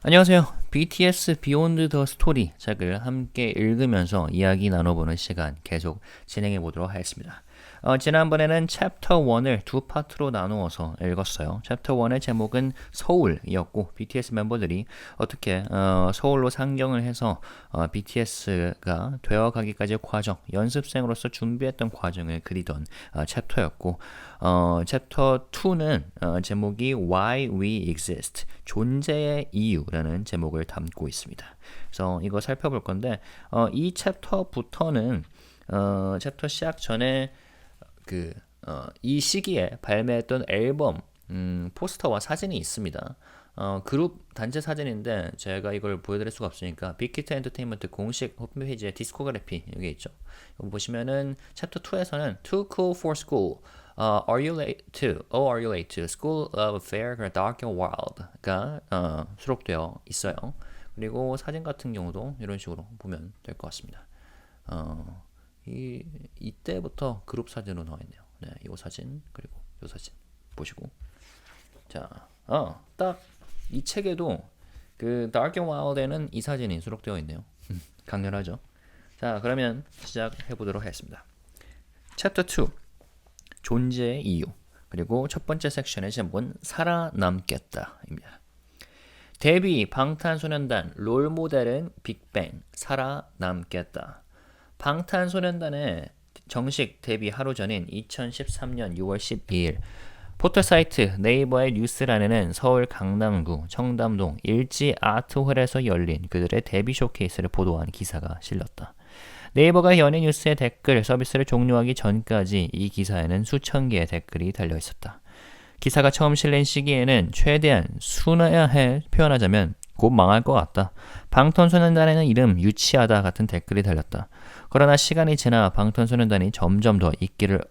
안녕하세요. BTS 비욘드 더 스토리 책을 함께 읽으면서 이야기 나눠보는 시간 계속 진행해 보도록 하겠습니다. 지난번에는 챕터 1을 두 파트로 나누어서 읽었어요. 챕터 1의 제목은 서울이었고 BTS 멤버들이 어떻게 서울로 상경을 해서 BTS가 되어가기까지의 과정, 연습생으로서 준비했던 과정을 그리던 챕터였고 챕터 2는 제목이 Why We Exist, 존재의 이유라는 제목을 담고 있습니다. 그래서 이거 살펴볼 건데 이 챕터부터는 챕터 시작 전에 이 시기에 발매했던 앨범 포스터와 사진이 있습니다. 그룹 단체 사진인데 제가 이걸 보여드릴 수가 없으니까 빅히트 엔터테인먼트 공식 홈페이지에 디스코그래피 여기 있죠. 여기 보시면은 챕터 2에서는 Too Cool for School, Are You Late to? Oh, Are You Late to? School of Fair, Dark and Wild가 수록되어 있어요. 그리고 사진 같은 경우도 이런 식으로 보면 될 것 같습니다. 이때부터 그룹 사진으로 나와 있네요. 네, 이 사진 그리고 이 사진 보시고 자, 딱 이 책에도 그 Dark and Wild에는 이 사진이 수록되어 있네요. 강렬하죠. 자, 그러면 시작해 보도록 하겠습니다. 챕터 2 존재의 이유 그리고 첫 번째 섹션의 제목은 살아남겠다입니다. 데뷔 방탄소년단 롤모델은 빅뱅 살아남겠다. 방탄소년단의 정식 데뷔 하루 전인 2013년 6월 12일 포털사이트 네이버의 뉴스란에는 서울 강남구 청담동 일지 아트홀에서 열린 그들의 데뷔 쇼케이스를 보도한 기사가 실렸다. 네이버가 연예 뉴스의 댓글 서비스를 종료하기 전까지 이 기사에는 수천 개의 댓글이 달려 있었다. 기사가 처음 실린 시기에는 최대한 순화해 표현하자면 곧 망할 것 같다. 방탄소년단에는 이름 유치하다 같은 댓글이 달렸다. 그러나 시간이 지나 방탄소년단이 점점 더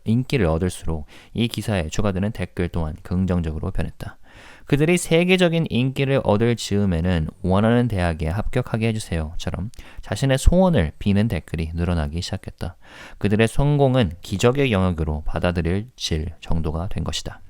인기를 얻을수록 이 기사에 추가되는 댓글 또한 긍정적으로 변했다. 그들이 세계적인 인기를 얻을 즈음에는 원하는 대학에 합격하게 해주세요처럼 자신의 소원을 비는 댓글이 늘어나기 시작했다. 그들의 성공은 기적의 영역으로 받아들여질 정도가 된 것이다.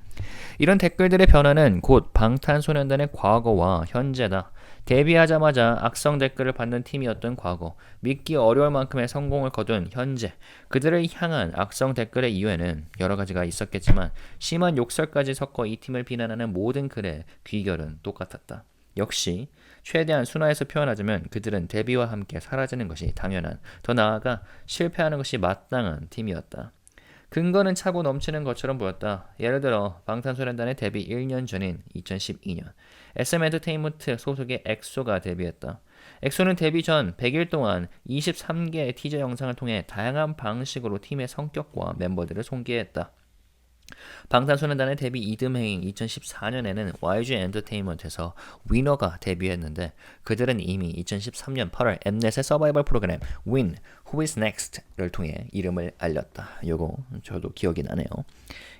이런 댓글들의 변화는 곧 방탄소년단의 과거와 현재다. 데뷔하자마자 악성 댓글을 받는 팀이었던 과거, 믿기 어려울 만큼의 성공을 거둔 현재, 그들을 향한 악성 댓글의 이유에는 여러 가지가 있었겠지만 심한 욕설까지 섞어 이 팀을 비난하는 모든 글의 귀결은 똑같았다. 역시 최대한 순화해서 표현하자면 그들은 데뷔와 함께 사라지는 것이 당연한, 더 나아가 실패하는 것이 마땅한 팀이었다. 근거는 차고 넘치는 것처럼 보였다. 예를 들어 방탄소년단의 데뷔 1년 전인 2012년 SM 엔터테인먼트 소속의 엑소가 데뷔했다. 엑소는 데뷔 전 100일 동안 23개의 티저 영상을 통해 다양한 방식으로 팀의 성격과 멤버들을 소개했다. 방탄소년단의 데뷔 이듬해인 2014년에는 YG 엔터테인먼트에서 위너가 데뷔했는데 그들은 이미 2013년 8월 엠넷의 서바이벌 프로그램 Win, Who is Next를 통해 이름을 알렸다. 요거 저도 기억이 나네요.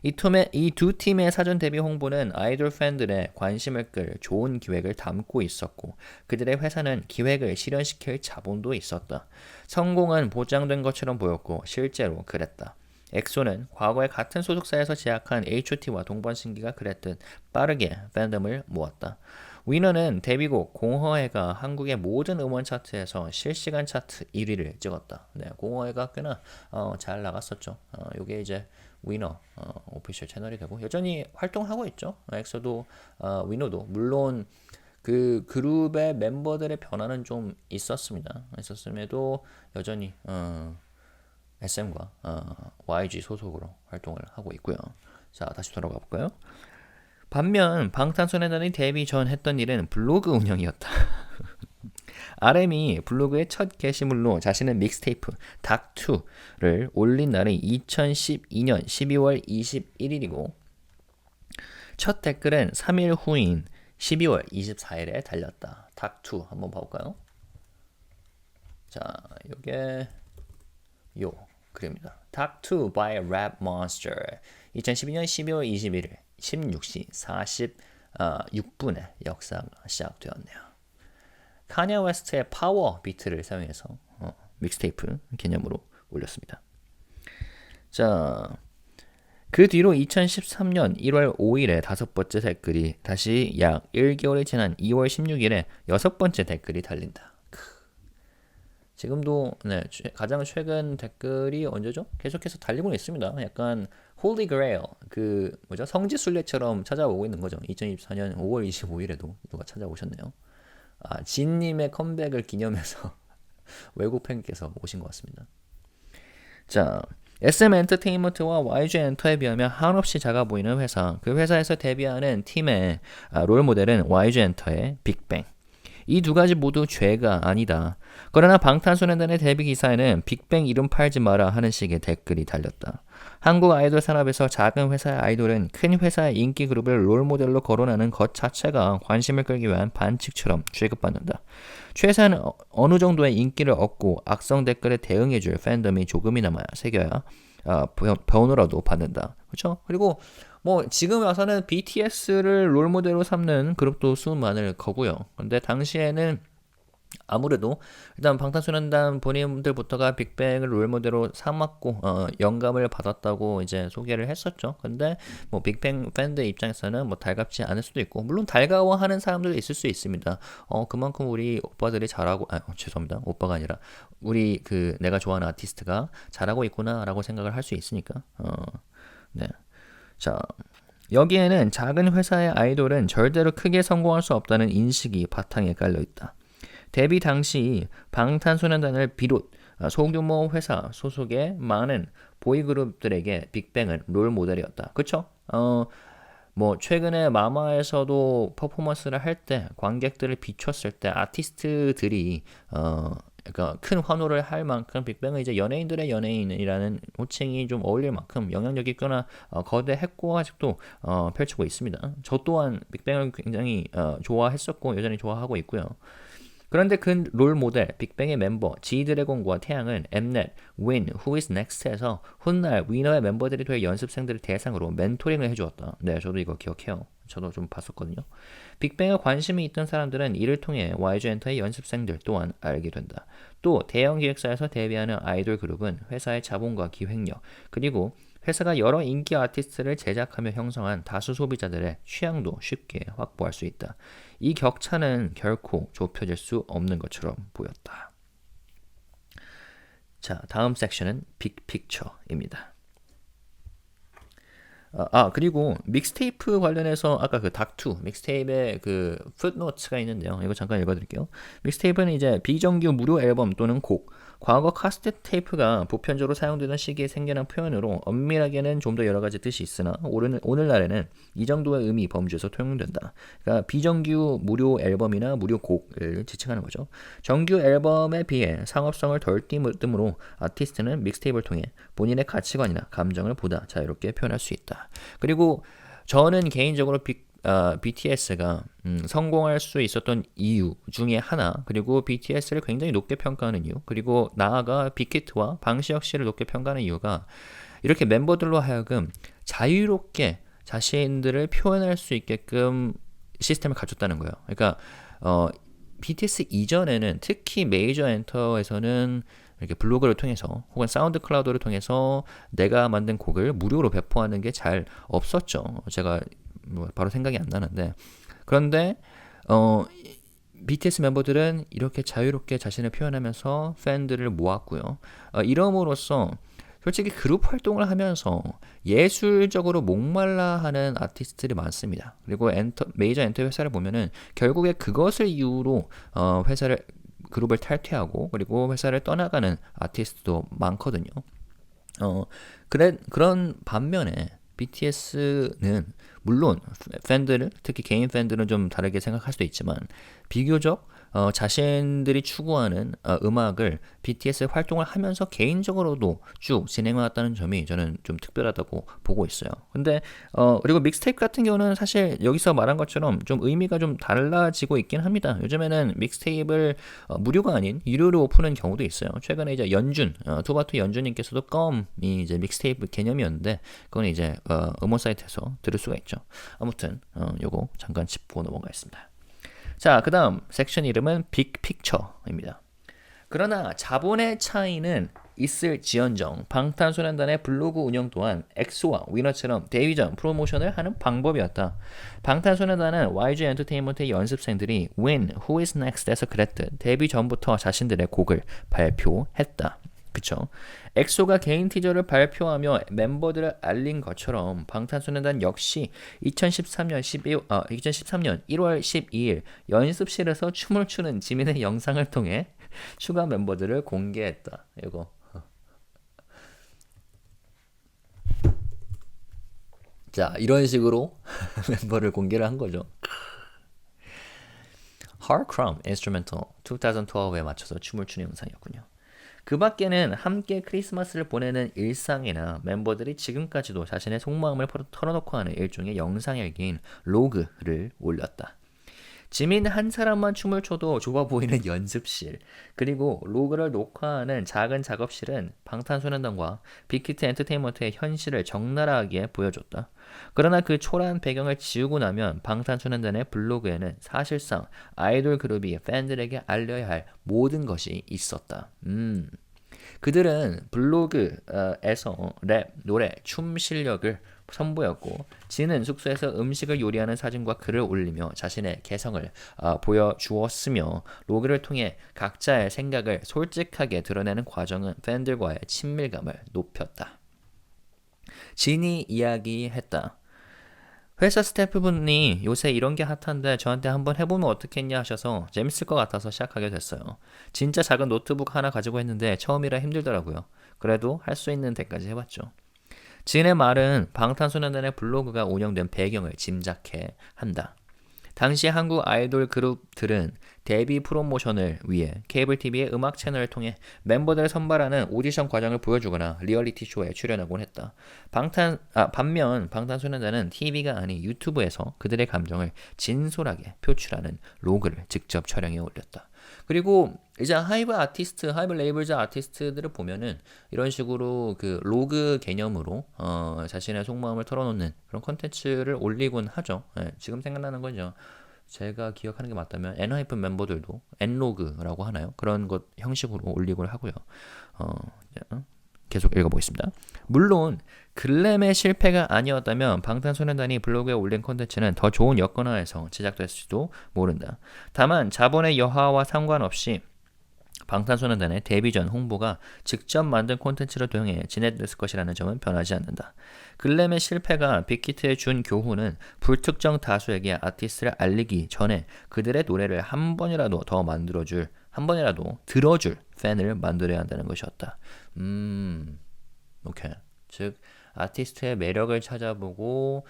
이 두 팀의 사전 데뷔 홍보는 아이돌 팬들의 관심을 끌 좋은 기획을 담고 있었고 그들의 회사는 기획을 실현시킬 자본도 있었다. 성공은 보장된 것처럼 보였고 실제로 그랬다. 엑소는 과거에 같은 소속사에서 제약한 H.O.T와 동반신기가 그랬듯 빠르게 팬덤을 모았다. 위너는 데뷔곡 공허해가 한국의 모든 음원 차트에서 실시간 차트 1위를 찍었다. 네, 공허해가 꽤나 잘 나갔었죠. 이게 이제 위너 오피셜 채널이 되고 여전히 활동하고 있죠. 엑소도 위너도 물론 그 그룹의 멤버들의 변화는 좀 있었음에도 여전히 SM과 YG 소속으로 활동을 하고 있고요. 자, 다시 돌아가 볼까요? 반면 방탄소년단이 데뷔 전 했던 일은 블로그 운영이었다. RM이 블로그의 첫 게시물로 자신의 믹스테이프 닥2를 올린 날이 2012년 12월 21일이고 첫 댓글은 3일 후인 12월 24일에 달렸다. 닥2 한번 봐볼까요? 자, 요게 요 글입니다. 닥2 by Rap Monster 2012년 12월 21일 16시 46분에 역사가 시작되었네요. 카니에 웨스트의 파워 비트를 사용해서 믹스테이프 개념으로 올렸습니다. 자, 그 뒤로 2013년 1월 5일에 5번째 댓글이 다시 약 1개월이 지난 2월 16일에 6번째 댓글이 달린다. 지금도 네, 가장 최근 댓글이 언제죠? 계속해서 달리고 있습니다. 약간 Holy Grail 그 뭐죠? 성지순례처럼 찾아오고 있는 거죠. 2024년 5월 25일에도 누가 찾아오셨네요. 진님의 컴백을 기념해서 외국 팬께서 오신 것 같습니다. 자, SM 엔터테인먼트와 YG 엔터에 비하면 한없이 작아 보이는 회사. 그 회사에서 데뷔하는 팀의 롤 모델은 YG 엔터의 빅뱅. 이 두 가지 모두 죄가 아니다. 그러나 방탄소년단의 데뷔 기사에는 빅뱅 이름 팔지 마라 하는 식의 댓글이 달렸다. 한국 아이돌 산업에서 작은 회사의 아이돌은 큰 회사의 인기 그룹을 롤모델로 거론하는 것 자체가 관심을 끌기 위한 반칙처럼 취급받는다. 최소한 어느 정도의 인기를 얻고 악성 댓글에 대응해줄 팬덤이 조금이나마 새겨야 번호라도 받는다. 그렇죠? 그리고 뭐 지금 와서는 BTS를 롤모델로 삼는 그룹도 수많을 거고요. 근데 당시에는 아무래도 일단 방탄소년단 본인들부터가 빅뱅을 롤모델로 삼았고 영감을 받았다고 이제 소개를 했었죠. 근데 뭐 빅뱅 팬들 입장에서는 뭐 달갑지 않을 수도 있고 물론 달가워하는 사람들도 있을 수 있습니다. 그만큼 우리 오빠들이 잘하고 죄송합니다. 오빠가 아니라 우리 그 내가 좋아하는 아티스트가 잘하고 있구나라고 생각을 할 수 있으니까. 네. 자, 여기에는 작은 회사의 아이돌은 절대로 크게 성공할 수 없다는 인식이 바탕에 깔려 있다. 데뷔 당시 방탄소년단을 비롯 소규모 회사 소속의 많은 보이그룹들에게 빅뱅은 롤 모델이었다. 그쵸? 뭐 최근에 마마에서도 퍼포먼스를 할 때 관객들을 비췄을 때 아티스트들이 그러니까 큰 환호를 할 만큼 빅뱅은 이제 연예인들의 연예인이라는 호칭이 좀 어울릴 만큼 영향력이 꽤나 거대했고 아직도 펼치고 있습니다. 저 또한 빅뱅을 굉장히 좋아했었고 여전히 좋아하고 있고요. 그런데 그 롤 모델 빅뱅의 멤버 G드래곤과 태양은 엠넷, 윈, Who is Next에서 훗날 위너의 멤버들이 될 연습생들을 대상으로 멘토링을 해주었다. 네, 저도 이거 기억해요. 저도 좀 봤었거든요. 빅뱅에 관심이 있던 사람들은 이를 통해 YG 엔터의 연습생들 또한 알게 된다. 또 대형 기획사에서 데뷔하는 아이돌 그룹은 회사의 자본과 기획력 그리고 회사가 여러 인기 아티스트를 제작하며 형성한 다수 소비자들의 취향도 쉽게 확보할 수 있다. 이 격차는 결코 좁혀질 수 없는 것처럼 보였다. 자, 다음 섹션은 빅픽처입니다. 그리고 믹스테이프 관련해서 아까 그 닥2 믹스테이프의 그 풋노트가 있는데요. 이거 잠깐 읽어드릴게요. 믹스테이프는 이제 비정규 무료 앨범 또는 곡, 과거 카세트 테이프가 보편적으로 사용되던 시기에 생겨난 표현으로 엄밀하게는 좀 더 여러 가지 뜻이 있으나 오늘날에는 이 정도의 의미 범주에서 통용된다. 그러니까 비정규 무료 앨범이나 무료 곡을 지칭하는 거죠. 정규 앨범에 비해 상업성을 덜 띠므로 아티스트는 믹스테이프를 통해 본인의 가치관이나 감정을 보다 자유롭게 표현할 수 있다. 그리고 저는 개인적으로 BTS가 성공할 수 있었던 이유 중에 하나 그리고 BTS를 굉장히 높게 평가하는 이유 그리고 나아가 빅히트와 방시혁 씨를 높게 평가하는 이유가 이렇게 멤버들로 하여금 자유롭게 자신들을 표현할 수 있게끔 시스템을 갖췄다는 거예요. 그러니까 BTS 이전에는 특히 메이저 엔터에서는 이렇게 블로그를 통해서 혹은 사운드 클라우드를 통해서 내가 만든 곡을 무료로 배포하는 게 잘 없었죠. 제가 바로 생각이 안 나는데 그런데 BTS 멤버들은 이렇게 자유롭게 자신을 표현하면서 팬들을 모았고요. 이럼으로써 솔직히 그룹 활동을 하면서 예술적으로 목말라 하는 아티스트들이 많습니다. 그리고 메이저 엔터 회사를 보면은 결국에 그것을 이유로 그룹을 탈퇴하고 그리고 회사를 떠나가는 아티스트도 많거든요. 그런 반면에 BTS는 물론 팬들은 특히 개인 팬들은 좀 다르게 생각할 수도 있지만 비교적 자신들이 추구하는 음악을 BTS 활동을 하면서 개인적으로도 쭉 진행해왔다는 점이 저는 좀 특별하다고 보고 있어요. 근데 그리고 믹스테이프 같은 경우는 사실 여기서 말한 것처럼 좀 의미가 좀 달라지고 있긴 합니다. 요즘에는 믹스테이프를 무료가 아닌 유료로 푸는 경우도 있어요. 최근에 이제 투바투 연준님께서도 껌이 이제 믹스테이프 개념이었는데 그건 이제 음원 사이트에서 들을 수가 있죠. 아무튼 요거 잠깐 짚고 넘어가겠습니다. 자, 그 다음 섹션 이름은 빅픽처입니다. 그러나 자본의 차이는 있을지언정 방탄소년단의 블로그 운영 또한 엑소와 위너처럼 데뷔 전 프로모션을 하는 방법이었다. 방탄소년단은 YG 엔터테인먼트의 연습생들이 Win, Who is Next에서 그랬듯 데뷔 전부터 자신들의 곡을 발표했다. 그쵸? 엑소가 개인 티저를 발표하며 멤버들을 알린 것처럼 방탄소년단 역시 2013년 1월 12일 연습실에서 춤을 추는 지민의 영상을 통해 추가 멤버들을 공개했다. 이거 자, 이런 식으로 멤버를 공개를 한 거죠. Hard Crumb Instrumental 2012에 맞춰서 춤을 추는 영상이었군요. 그 밖에는 함께 크리스마스를 보내는 일상이나 멤버들이 지금까지도 자신의 속마음을 털어놓고 하는 일종의 영상일기인 로그를 올렸다. 지민 한 사람만 춤을 춰도 좁아 보이는 연습실, 그리고 로그를 녹화하는 작은 작업실은 방탄소년단과 빅히트 엔터테인먼트의 현실을 적나라하게 보여줬다. 그러나 그 초라한 배경을 지우고 나면 방탄소년단의 블로그에는 사실상 아이돌 그룹이 팬들에게 알려야 할 모든 것이 있었다. 그들은 블로그에서 랩, 노래, 춤 실력을 선보였고 진은 숙소에서 음식을 요리하는 사진과 글을 올리며 자신의 개성을 보여주었으며 로그를 통해 각자의 생각을 솔직하게 드러내는 과정은 팬들과의 친밀감을 높였다. 진이 이야기했다. 회사 스태프분이 요새 이런 게 핫한데 저한테 한번 해보면 어떻겠냐 하셔서 재밌을 것 같아서 시작하게 됐어요. 진짜 작은 노트북 하나 가지고 했는데 처음이라 힘들더라고요. 그래도 할 수 있는 데까지 해봤죠. 진의 말은 방탄소년단의 블로그가 운영된 배경을 짐작해 한다. 당시 한국 아이돌 그룹들은 데뷔 프로모션을 위해 케이블 TV의 음악 채널을 통해 멤버들을 선발하는 오디션 과정을 보여주거나 리얼리티 쇼에 출연하곤 했다. 반면 방탄소년단은 TV가 아닌 유튜브에서 그들의 감정을 진솔하게 표출하는 로그를 직접 촬영해 올렸다. 그리고 이제 하이브 레이블즈 아티스트들을 보면은 이런 식으로 그 로그 개념으로 자신의 속마음을 털어놓는 그런 콘텐츠를 올리곤 하죠. 네, 지금 생각나는 거죠. 제가 기억하는 게 맞다면 엔하이픈 멤버들도 엔로그라고 하나요? 그런 것 형식으로 올리곤 하고요. 계속 읽어보겠습니다. 물론 글램의 실패가 아니었다면 방탄소년단이 블로그에 올린 콘텐츠는 더 좋은 여건 하에서 제작됐을지도 모른다. 다만 자본의 여하와 상관없이 방탄소년단의 데뷔 전 홍보가 직접 만든 콘텐츠를 통해 진행됐을 것이라는 점은 변하지 않는다. 글램의 실패가 빅히트에 준 교훈은 불특정 다수에게 아티스트를 알리기 전에 그들의 노래를 한 번이라도 들어줄 팬을 만들어야 한다는 것이었다. 오케이. 즉 아티스트의 매력을 찾아보고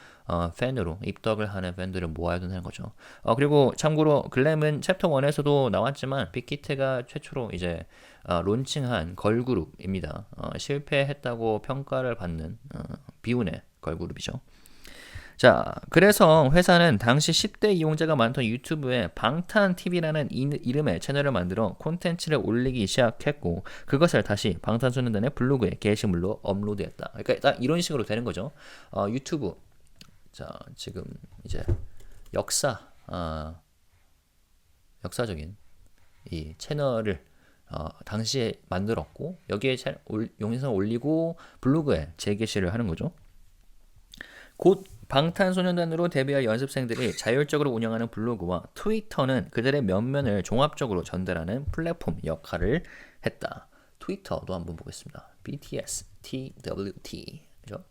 팬으로 입덕을 하는 팬들을 모아야 되는 거죠. 그리고 참고로 글램은 챕터 1에서도 나왔지만 빅히트가 최초로 이제 론칭한 걸그룹입니다. 실패했다고 평가를 받는 비운의 걸그룹이죠. 자, 그래서 회사는 당시 10대 이용자가 많던 유튜브에 방탄TV라는 이름의 채널을 만들어 콘텐츠를 올리기 시작했고 그것을 다시 방탄소년단의 블로그에 게시물로 업로드했다. 그러니까 딱 이런 식으로 되는 거죠. 유튜브 자 지금 이제 역사적인 이 채널을 당시에 만들었고 여기에 영상을 올리고 블로그에 재게시를 하는 거죠. 곧 방탄소년단으로 데뷔할 연습생들이 자율적으로 운영하는 블로그와 트위터는 그들의 면면을 종합적으로 전달하는 플랫폼 역할을 했다. 트위터도 한번 보겠습니다. BTS, TWT. 그죠?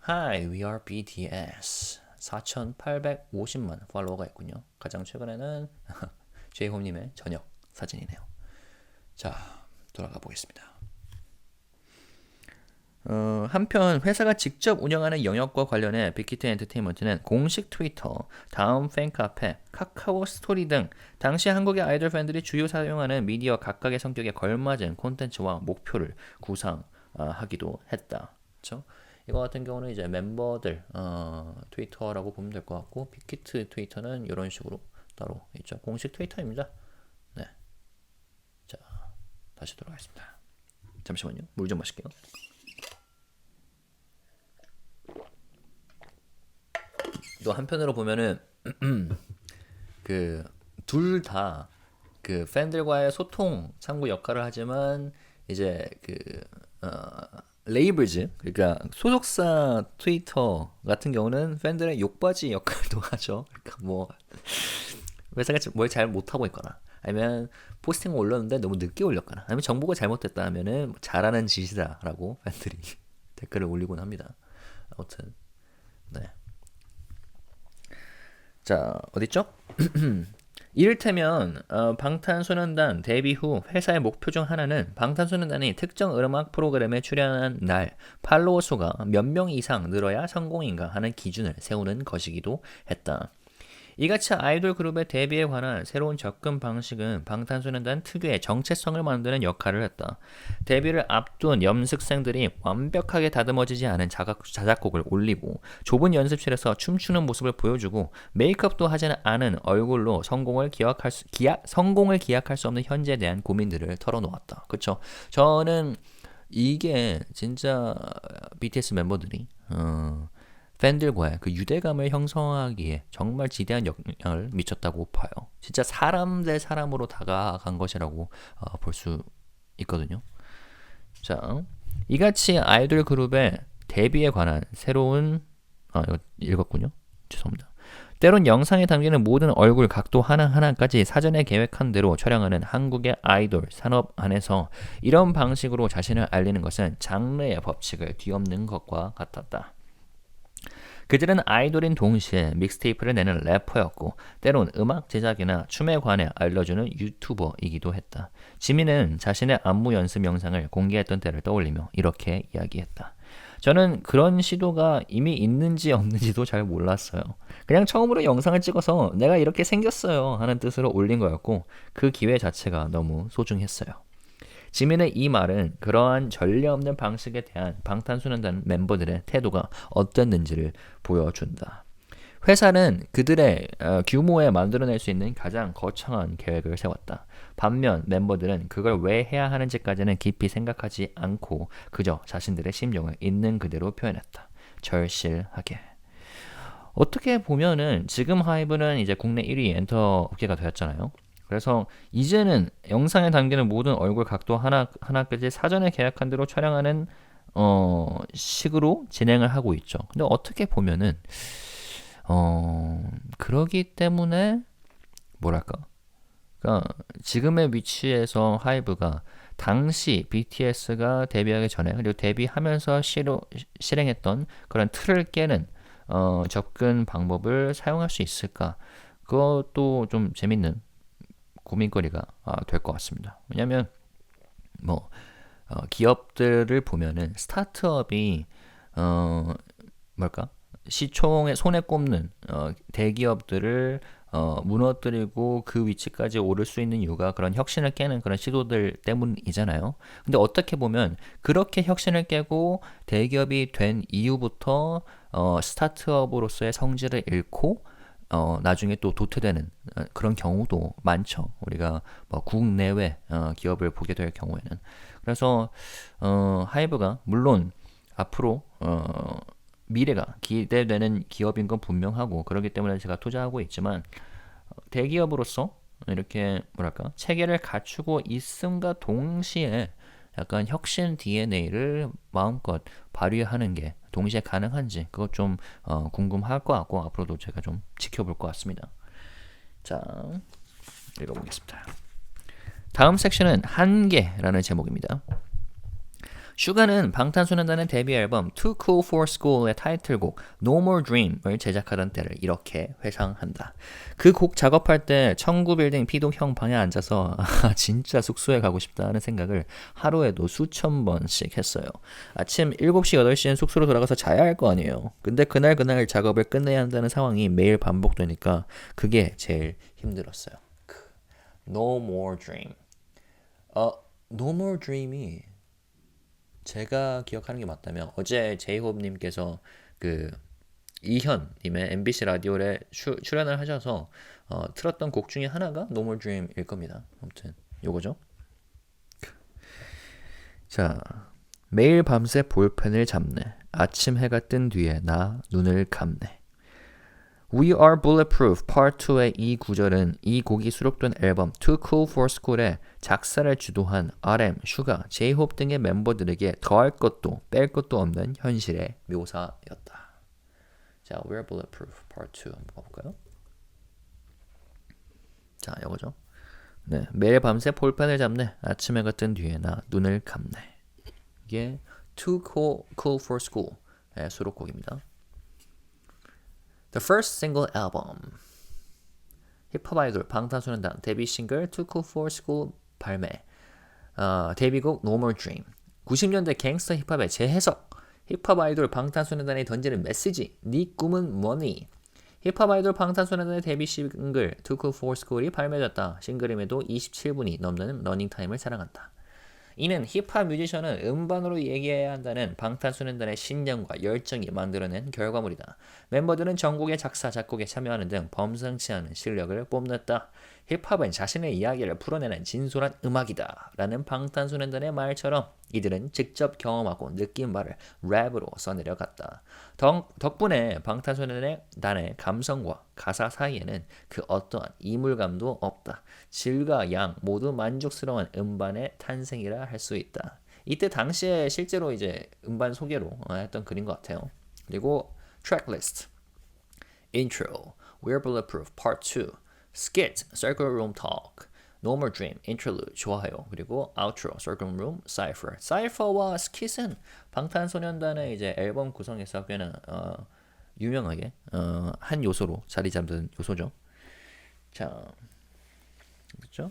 Hi, we are BTS. 4,850만 팔로워가 있군요. 가장 최근에는 제이홉님의 저녁 사진이네요. 자, 돌아가 보겠습니다. 한편 회사가 직접 운영하는 영역과 관련해 빅히트 엔터테인먼트는 공식 트위터, 다음 팬카페, 카카오 스토리 등 당시 한국의 아이돌 팬들이 주요 사용하는 미디어 각각의 성격에 걸맞은 콘텐츠와 목표를 구상하기도 했다. 그렇죠? 이거 같은 경우는 이제 멤버들 트위터라고 보면 될 것 같고 빅히트 트위터는 이런 식으로 따로 있죠. 공식 트위터입니다. 네. 자, 다시 돌아가겠습니다. 잠시만요. 물 좀 마실게요. 또 한편으로 보면은 그 둘 다 그 팬들과의 소통 창구 역할을 하지만 이제 그 레이블즈 그러니까 소속사 트위터 같은 경우는 팬들의 욕바지 역할도 하죠. 그러니까 뭐 회사가 뭘 잘 못하고 있거나 아니면 포스팅을 올렸는데 너무 늦게 올렸거나 아니면 정보가 잘못됐다 하면은 뭐 잘하는 짓이다라고 팬들이 댓글을 올리곤 합니다. 아무튼 네. 자 어딨죠? 이를테면 방탄소년단 데뷔 후 회사의 목표 중 하나는 방탄소년단이 특정 음악 프로그램에 출연한 날 팔로워 수가 몇 명 이상 늘어야 성공인가 하는 기준을 세우는 것이기도 했다. 이같이 아이돌 그룹의 데뷔에 관한 새로운 접근 방식은 방탄소년단 특유의 정체성을 만드는 역할을 했다. 데뷔를 앞둔 연습생들이 완벽하게 다듬어지지 않은 자작곡을 올리고 좁은 연습실에서 춤추는 모습을 보여주고 메이크업도 하지 않은 얼굴로 성공을 기약할 수 없는 현재에 대한 고민들을 털어놓았다. 그쵸? 저는 이게 진짜 BTS 멤버들이 팬들과의 그 유대감을 형성하기에 정말 지대한 영향을 미쳤다고 봐요. 진짜 사람 대 사람으로 다가간 것이라고 볼 수 있거든요. 자, 이같이 아이돌 그룹의 데뷔에 관한 새로운 이거 읽었군요. 죄송합니다. 때론 영상에 담기는 모든 얼굴 각도 하나하나까지 사전에 계획한 대로 촬영하는 한국의 아이돌 산업 안에서 이런 방식으로 자신을 알리는 것은 장르의 법칙을 뒤엎는 것과 같았다. 그들은 아이돌인 동시에 믹스테이프를 내는 래퍼였고 때론 음악 제작이나 춤에 관해 알려주는 유튜버이기도 했다. 지민은 자신의 안무 연습 영상을 공개했던 때를 떠올리며 이렇게 이야기했다. 저는 그런 시도가 이미 있는지 없는지도 잘 몰랐어요. 그냥 처음으로 영상을 찍어서 내가 이렇게 생겼어요 하는 뜻으로 올린 거였고 그 기회 자체가 너무 소중했어요. 지민의 이 말은 그러한 전례 없는 방식에 대한 방탄소년단 멤버들의 태도가 어땠는지를 보여준다. 회사는 그들의 규모에 만들어낼 수 있는 가장 거창한 계획을 세웠다. 반면 멤버들은 그걸 왜 해야 하는지까지는 깊이 생각하지 않고 그저 자신들의 심정을 있는 그대로 표현했다. 절실하게. 어떻게 보면은 지금 하이브는 이제 국내 1위 엔터 업계가 되었잖아요. 그래서 이제는 영상에 담기는 모든 얼굴 각도 하나까지 사전에 계약한 대로 촬영하는 식으로 진행을 하고 있죠. 근데 어떻게 보면은 그러기 때문에 뭐랄까? 그러니까 지금의 위치에서 하이브가 당시 BTS가 데뷔하기 전에 그리고 데뷔하면서 실행했던 그런 틀을 깨는 접근 방법을 사용할 수 있을까? 그것도 좀 재밌는 고민거리가 될 것 같습니다. 왜냐하면 뭐 기업들을 보면은 스타트업이 뭘까 시총에 손에 꼽는 대기업들을 무너뜨리고 그 위치까지 오를 수 있는 이유가 그런 혁신을 깨는 그런 시도들 때문이잖아요. 근데 어떻게 보면 그렇게 혁신을 깨고 대기업이 된 이후부터 스타트업으로서의 성질을 잃고 나중에 또 도태되는 그런 경우도 많죠. 우리가 뭐 국내외 기업을 보게 될 경우에는. 그래서 하이브가 물론 앞으로 미래가 기대되는 기업인 건 분명하고 그렇기 때문에 제가 투자하고 있지만 대기업으로서 이렇게 뭐랄까 체계를 갖추고 있음과 동시에 약간 혁신 DNA를 마음껏 발휘하는 게 동시에 가능한지 그것 좀 궁금할 것 같고 앞으로도 제가 좀 지켜볼 것 같습니다. 자, 읽어보겠습니다. 다음 섹션은 한계라는 제목입니다. 슈가는 방탄소년단의 데뷔 앨범 Too Cool for School의 타이틀곡 No More Dream을 제작하던 때를 이렇게 회상한다. 그 곡 작업할 때 청구 빌딩 피독형 방에 앉아서 진짜 숙소에 가고 싶다 하는 생각을 하루에도 수천 번씩 했어요. 아침 7시, 8시엔 숙소로 돌아가서 자야 할 거 아니에요. 근데 그날 작업을 끝내야 한다는 상황이 매일 반복되니까 그게 제일 힘들었어요. No More Dream. No More Dream이 제가 기억하는 게 맞다면 어제 제이홉님께서 그 이현님의 MBC 라디오에 출연을 하셔서 틀었던 곡 중에 하나가 No More Dream일 겁니다. 아무튼 요거죠. 자, 매일 밤새 볼펜을 잡네. 아침 해가 뜬 뒤에 나 눈을 감네. We Are Bulletproof Part 2의 이 구절은 이 곡이 수록된 앨범 Too Cool for School의 작사를 주도한 RM, 슈가, J-Hope 등의 멤버들에게 더할 것도 뺄 것도 없는 현실의 묘사였다. 자, We Are Bulletproof Part 2 한번 봐볼까요? 자, 이거죠. 네, 매일 밤새 볼펜을 잡네. 아침 해가 뜬 뒤에 나 눈을 감네. 이게 Too Cool for School의 수록곡입니다. The first single album. 힙합 아이돌 방탄소년단 데뷔 싱글 Too Cool for School 발매. 데뷔곡 No More Dream. 90년대 갱스터 힙합의 재해석. 힙합 아이돌 방탄소년단이 던지는 메시지. 네 꿈은 뭐니? 힙합 아이돌 방탄소년단의 데뷔 싱글 Too Cool for School이 발매됐다. 싱글임에도 27분이 넘는 러닝타임을 자랑한다. 이는 힙합 뮤지션은 음반으로 얘기해야 한다는 방탄소년단의 신념과 열정이 만들어낸 결과물이다. 멤버들은 전곡의 작사, 작곡에 참여하는 등 범상치 않은 실력을 뽐냈다. 힙합은 자신의 이야기를 풀어내는 진솔한 음악이다. 라는 방탄소년단의 말처럼 이들은 직접 경험하고 느낀 바를 랩으로 써내려갔다. 덕분에 방탄소년단의 감성과 가사 사이에는 그 어떠한 이물감도 없다. 질과 양 모두 만족스러운 음반의 탄생이라 할 수 있다. 이때 당시에 실제로 이제 음반 소개로 했던 글인 것 같아요. 그리고 트랙 리스트, Intro, We're Bulletproof Part 2, Skit, Circle Room Talk, No More Dream, Interlude, 좋아요. 그리고 Outro, Circle Room, Cypher. Cypher와 Skit은 방탄소년단의 이제 앨범 구성에서 꽤나 유명하게 한 요소로 자리 잡는 요소죠. 자, 그렇죠?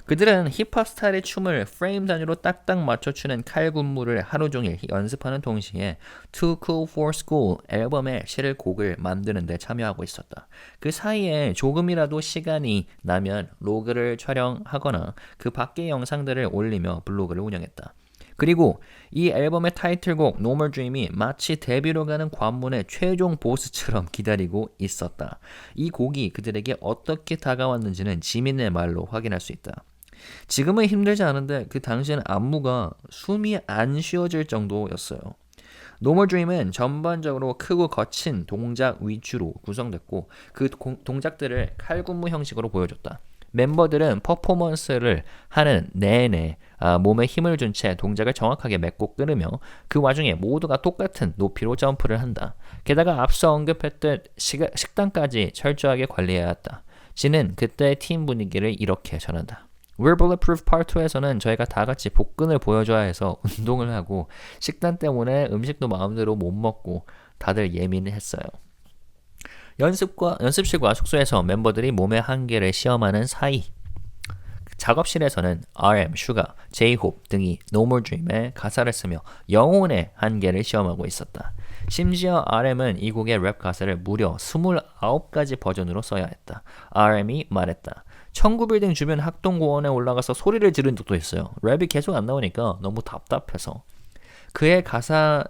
그들은 힙합 스타일의 춤을 프레임 단위로 딱딱 맞춰추는 칼군무를 하루 종일 연습하는 동시에 Too Cool for School 앨범의 실을 곡을 만드는 데 참여하고 있었다. 그 사이에 조금이라도 시간이 나면 로그를 촬영하거나 그 밖의 영상들을 올리며 블로그를 운영했다. 그리고 이 앨범의 타이틀곡 No More Dream이 마치 데뷔로 가는 관문의 최종 보스처럼 기다리고 있었다. 이 곡이 그들에게 어떻게 다가왔는지는 지민의 말로 확인할 수 있다. 지금은 힘들지 않은데 그 당시에는 안무가 숨이 안 쉬어질 정도였어요. No More Dream은 전반적으로 크고 거친 동작 위주로 구성됐고 그 동작들을 칼군무 형식으로 보여줬다. 멤버들은 퍼포먼스를 하는 내내 몸에 힘을 준 채 동작을 정확하게 맺고 끊으며 그 와중에 모두가 똑같은 높이로 점프를 한다. 게다가 앞서 언급했듯 식단까지 철저하게 관리해야 했다. 진은 그때 팀 분위기를 이렇게 전한다. We're Bulletproof Part 2에서는 저희가 다 같이 복근을 보여줘야 해서 운동을 하고 식단 때문에 음식도 마음대로 못 먹고 다들 예민했어요. 연습실과 숙소에서 멤버들이 몸의 한계를 시험하는 사이 작업실에서는 RM, 슈가, J-Hope 등이 No More Dream의 가사를 쓰며 영혼의 한계를 시험하고 있었다. 심지어 RM은 이 곡의 랩 가사를 무려 29가지 버전으로 써야 했다. RM이 말했다. 청구빌딩 주변 학동공원에 올라가서 소리를 지른 적도 있어요. 랩이 계속 안 나오니까 너무 답답해서. 그의 가사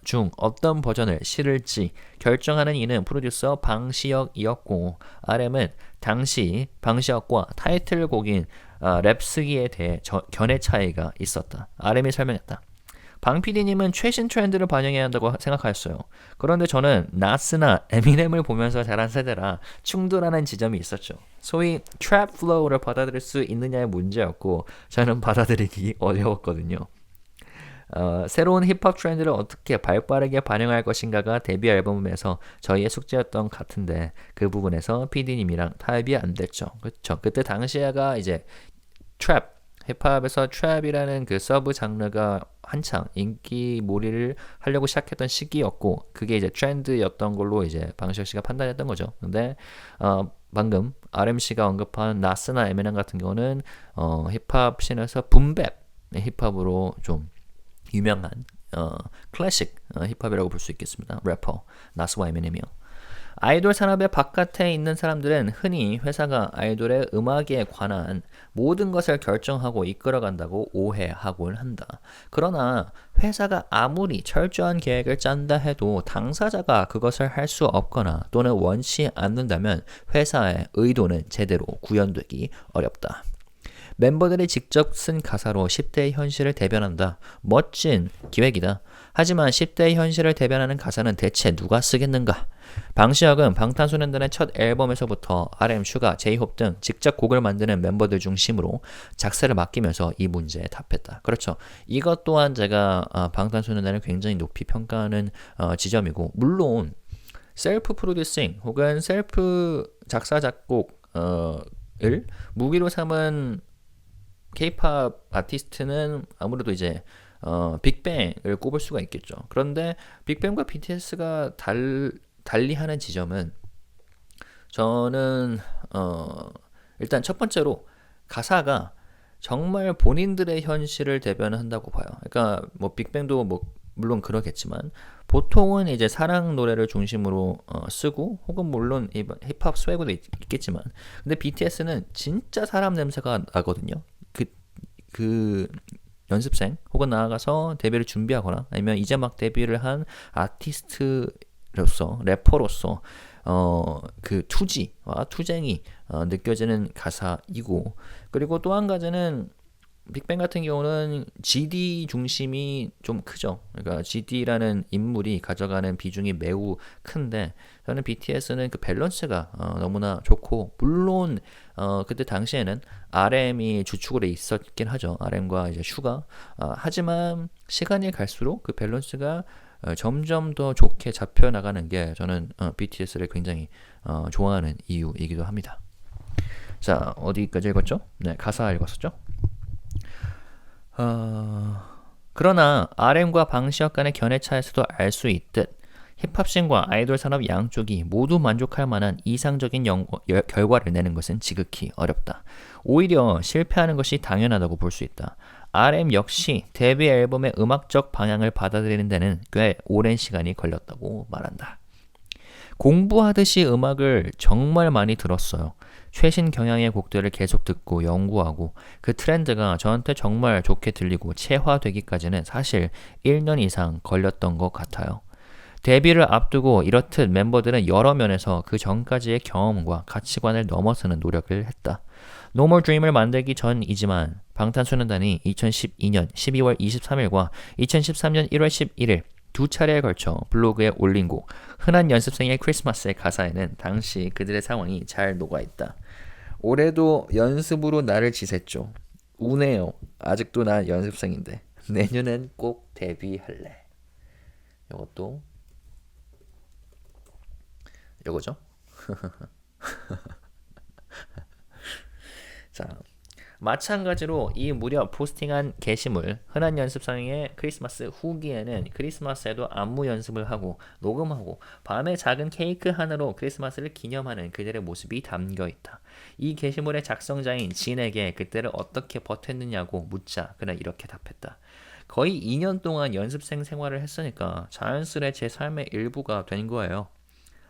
중 어떤 버전을 실을지 결정하는 이는 프로듀서 방시혁이었고 RM은 당시 방시혁과 타이틀곡인 랩쓰기에 대해 견해 차이가 있었다. RM이 설명했다. 방 PD님은 최신 트렌드를 반영해야 한다고 생각하였어요. 그런데 저는 나스나 에미넴을 보면서 자란 세대라 충돌하는 지점이 있었죠. 소위 트랩 플로우를 받아들일 수 있느냐의 문제였고 저는 받아들이기 어려웠거든요. 새로운 힙합 트렌드를 어떻게 발빠르게 반영할 것인가가 데뷔 앨범에서 저희의 숙제였던 것 같은데 그 부분에서 PD님이랑 타협이 안 됐죠. 그렇죠. 그때 당시에가 이제 트랩, 힙합에서 트랩이라는 그 서브 장르가 한창 인기몰이를 하려고 시작했던 시기였고 그게 이제 트렌드였던 걸로 이제 방시혁 씨가 판단했던 거죠. 근데 방금 RMC가 언급한 나스나 에미넴 같은 경우는 힙합 씬에서 붐백 힙합으로 좀 유명한 클래식 힙합이라고 볼 수 있겠습니다. 래퍼 나스와 에미넴이요. 아이돌 산업의 바깥에 있는 사람들은 흔히 회사가 아이돌의 음악에 관한 모든 것을 결정하고 이끌어간다고 오해하곤 한다. 그러나 회사가 아무리 철저한 계획을 짠다 해도 당사자가 그것을 할 수 없거나 또는 원치 않는다면 회사의 의도는 제대로 구현되기 어렵다. 멤버들이 직접 쓴 가사로 10대의 현실을 대변한다. 멋진 기획이다. 하지만 10대의 현실을 대변하는 가사는 대체 누가 쓰겠는가? 방시혁은 방탄소년단의 첫 앨범에서부터 RM, 슈가, 제이홉 등 직접 곡을 만드는 멤버들 중심으로 작사를 맡기면서 이 문제에 답했다. 그렇죠. 이것 또한 제가 방탄소년단을 굉장히 높이 평가하는 지점이고, 물론 셀프 프로듀싱 혹은 셀프 작사 작곡을 무기로 삼은 K-팝 아티스트는 아무래도 이제 빅뱅을 꼽을 수가 있겠죠. 그런데 빅뱅과 BTS가 달리하는 지점은, 저는 일단 첫 번째로 가사가 정말 본인들의 현실을 대변한다고 봐요. 그러니까 뭐 빅뱅도 뭐 물론 그러겠지만 보통은 이제 사랑 노래를 중심으로 쓰고, 혹은 물론 힙합 스웨그도 있겠지만, 근데 BTS는 진짜 사람 냄새가 나거든요. 그 연습생 혹은 나아가서 데뷔를 준비하거나 아니면 이제 막 데뷔를 한 아티스트로서, 래퍼로서 그 투지와 투쟁이 느껴지는 가사이고, 그리고 또 한 가지는 빅뱅 같은 경우는 GD 중심이 좀 크죠. 그러니까 GD라는 인물이 가져가는 비중이 매우 큰데, 저는 BTS는 그 밸런스가 너무나 좋고, 물론 그때 당시에는 RM이 주축으로 있었긴 하죠. RM과 이제 슈가. 하지만 시간이 갈수록 그 밸런스가 점점 더 좋게 잡혀나가는 게 저는 BTS를 굉장히 좋아하는 이유이기도 합니다. 자, 어디까지 읽었죠? 네, 가사 읽었었죠? 그러나 RM과 방시혁 간의 견해차에서도 알 수 있듯 힙합씬과 아이돌 산업 양쪽이 모두 만족할 만한 이상적인 결과를 내는 것은 지극히 어렵다. 오히려 실패하는 것이 당연하다고 볼 수 있다. RM 역시 데뷔 앨범의 음악적 방향을 받아들이는 데는 꽤 오랜 시간이 걸렸다고 말한다. 공부하듯이 음악을 정말 많이 들었어요. 최신 경향의 곡들을 계속 듣고 연구하고, 그 트렌드가 저한테 정말 좋게 들리고 체화되기까지는 사실 1년 이상 걸렸던 것 같아요. 데뷔를 앞두고 이렇듯 멤버들은 여러 면에서 그 전까지의 경험과 가치관을 넘어서는 노력을 했다. No More Dream을 만들기 전이지만 방탄소년단이 2012년 12월 23일과 2013년 1월 11일 두 차례에 걸쳐 블로그에 올린 곡 흔한 연습생의 크리스마스의 가사에는 당시 그들의 상황이 잘 녹아있다. 올해도 연습으로 나를 지샜죠. 우네요. 아직도 나 연습생인데 내년엔 꼭 데뷔할래. 이것도 이거죠. 자, 마찬가지로 이 무렵 포스팅한 게시물 흔한 연습생의 크리스마스 후기에는 크리스마스에도 안무 연습을 하고 녹음하고 밤에 작은 케이크 하나로 크리스마스를 기념하는 그들의 모습이 담겨 있다. 이 게시물의 작성자인 진에게 그때를 어떻게 버텼느냐고 묻자 그는 이렇게 답했다. 거의 2년 동안 연습생 생활을 했으니까 자연스레 제 삶의 일부가 된 거예요.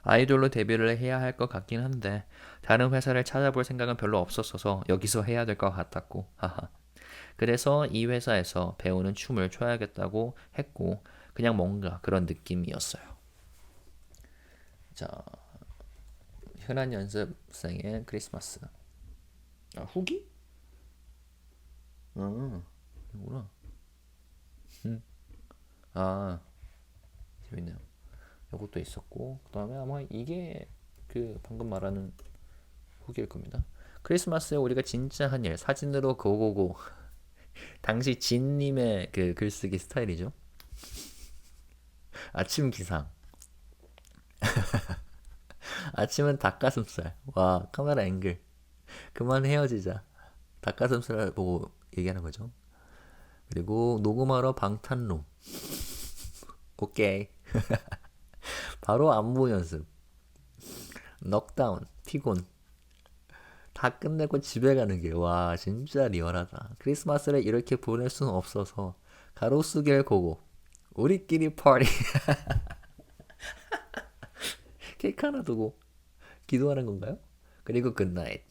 아이돌로 데뷔를 해야 할 것 같긴 한데 다른 회사를 찾아볼 생각은 별로 없었어서 여기서 해야 될 것 같았고, 하하. 그래서 이 회사에서 배우는 춤을 춰야겠다고 했고, 그냥 뭔가 그런 느낌이었어요. 자, 흔한 연습생의 크리스마스. 후기? 이거구나. 재밌네요. 이것도 있었고, 그 다음에 아마 이게 그 방금 말하는 후기일 겁니다. 크리스마스에 우리가 진짜 한 일, 사진으로 고고고. 당시 진님의 그 글쓰기 스타일이죠. 아침 기상. 아침은 닭가슴살. 와, 카메라 앵글. 그만 헤어지자. 닭가슴살 보고 얘기하는 거죠. 그리고 녹음하러 방탄룸. 오케이. 바로 안무 연습. 넉다운, 피곤. 다 끝내고 집에 가는 게, 와, 진짜 리얼하다. 크리스마스를 이렇게 보낼 수는 없어서 가로수길 고고. 우리끼리 파티. 케이크 하나 두고 기도하는 건가요? 그리고 굿나잇.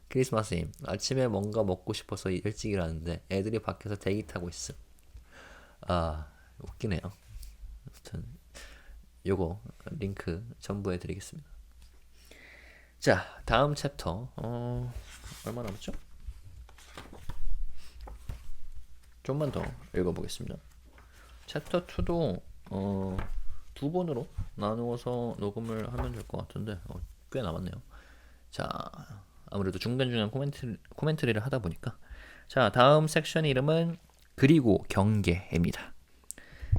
크리스마스임. 아침에 뭔가 먹고 싶어서 일찍 일어났는데 애들이 밖에서 대기 타고 있음. 웃기네요. 아무튼 요거 링크 첨부해 드리겠습니다. 자, 다음 챕터. 얼마 남았죠? 좀만 더 읽어보겠습니다. 챕터 2도 두 번으로 나누어서 녹음을 하면 될 것 같은데 꽤 남았네요. 자, 아무래도 중간중간 코멘트리를 하다 보니까 자, 다음 섹션 이름은 그리고 경계입니다.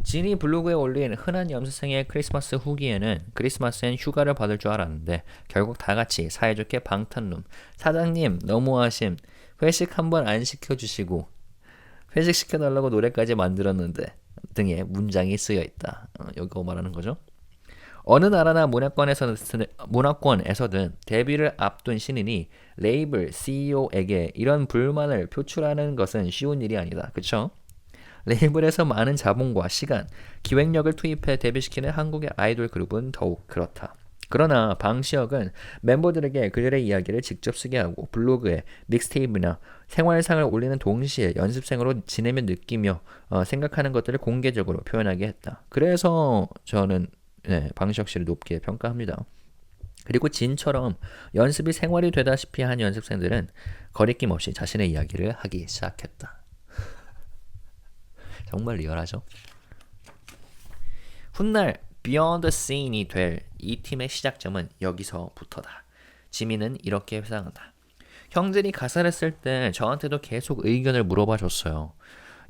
진이 블로그에 올린 흔한 연습생의 크리스마스 후기에는 크리스마스엔 휴가를 받을 줄 알았는데 결국 다 같이 사이좋게 방탄룸 사장님 너무하심 회식 한번 안 시켜주시고 회식 시켜달라고 노래까지 만들었는데 등의 문장이 쓰여있다. 이거 말하는 거죠. 어느 나라나 문화권에서든 데뷔를 앞둔 신인이 레이블 CEO에게 이런 불만을 표출하는 것은 쉬운 일이 아니다. 그쵸? 레이블에서 많은 자본과 시간, 기획력을 투입해 데뷔시키는 한국의 아이돌 그룹은 더욱 그렇다. 그러나 방시혁은 멤버들에게 그들의 이야기를 직접 쓰게 하고 블로그에 믹스테이프나 생활상을 올리는 동시에 연습생으로 지내며 느끼며 생각하는 것들을 공개적으로 표현하게 했다. 그래서 저는 방시혁 씨를 높게 평가합니다. 그리고 진처럼 연습이 생활이 되다시피 한 연습생들은 거리낌 없이 자신의 이야기를 하기 시작했다. 정말 리얼하죠? 훗날 Beyond the Scene이 될 이 팀의 시작점은 여기서부터다. 지민은 이렇게 회상한다. 형들이 가사를 쓸 때 저한테도 계속 의견을 물어봐 줬어요.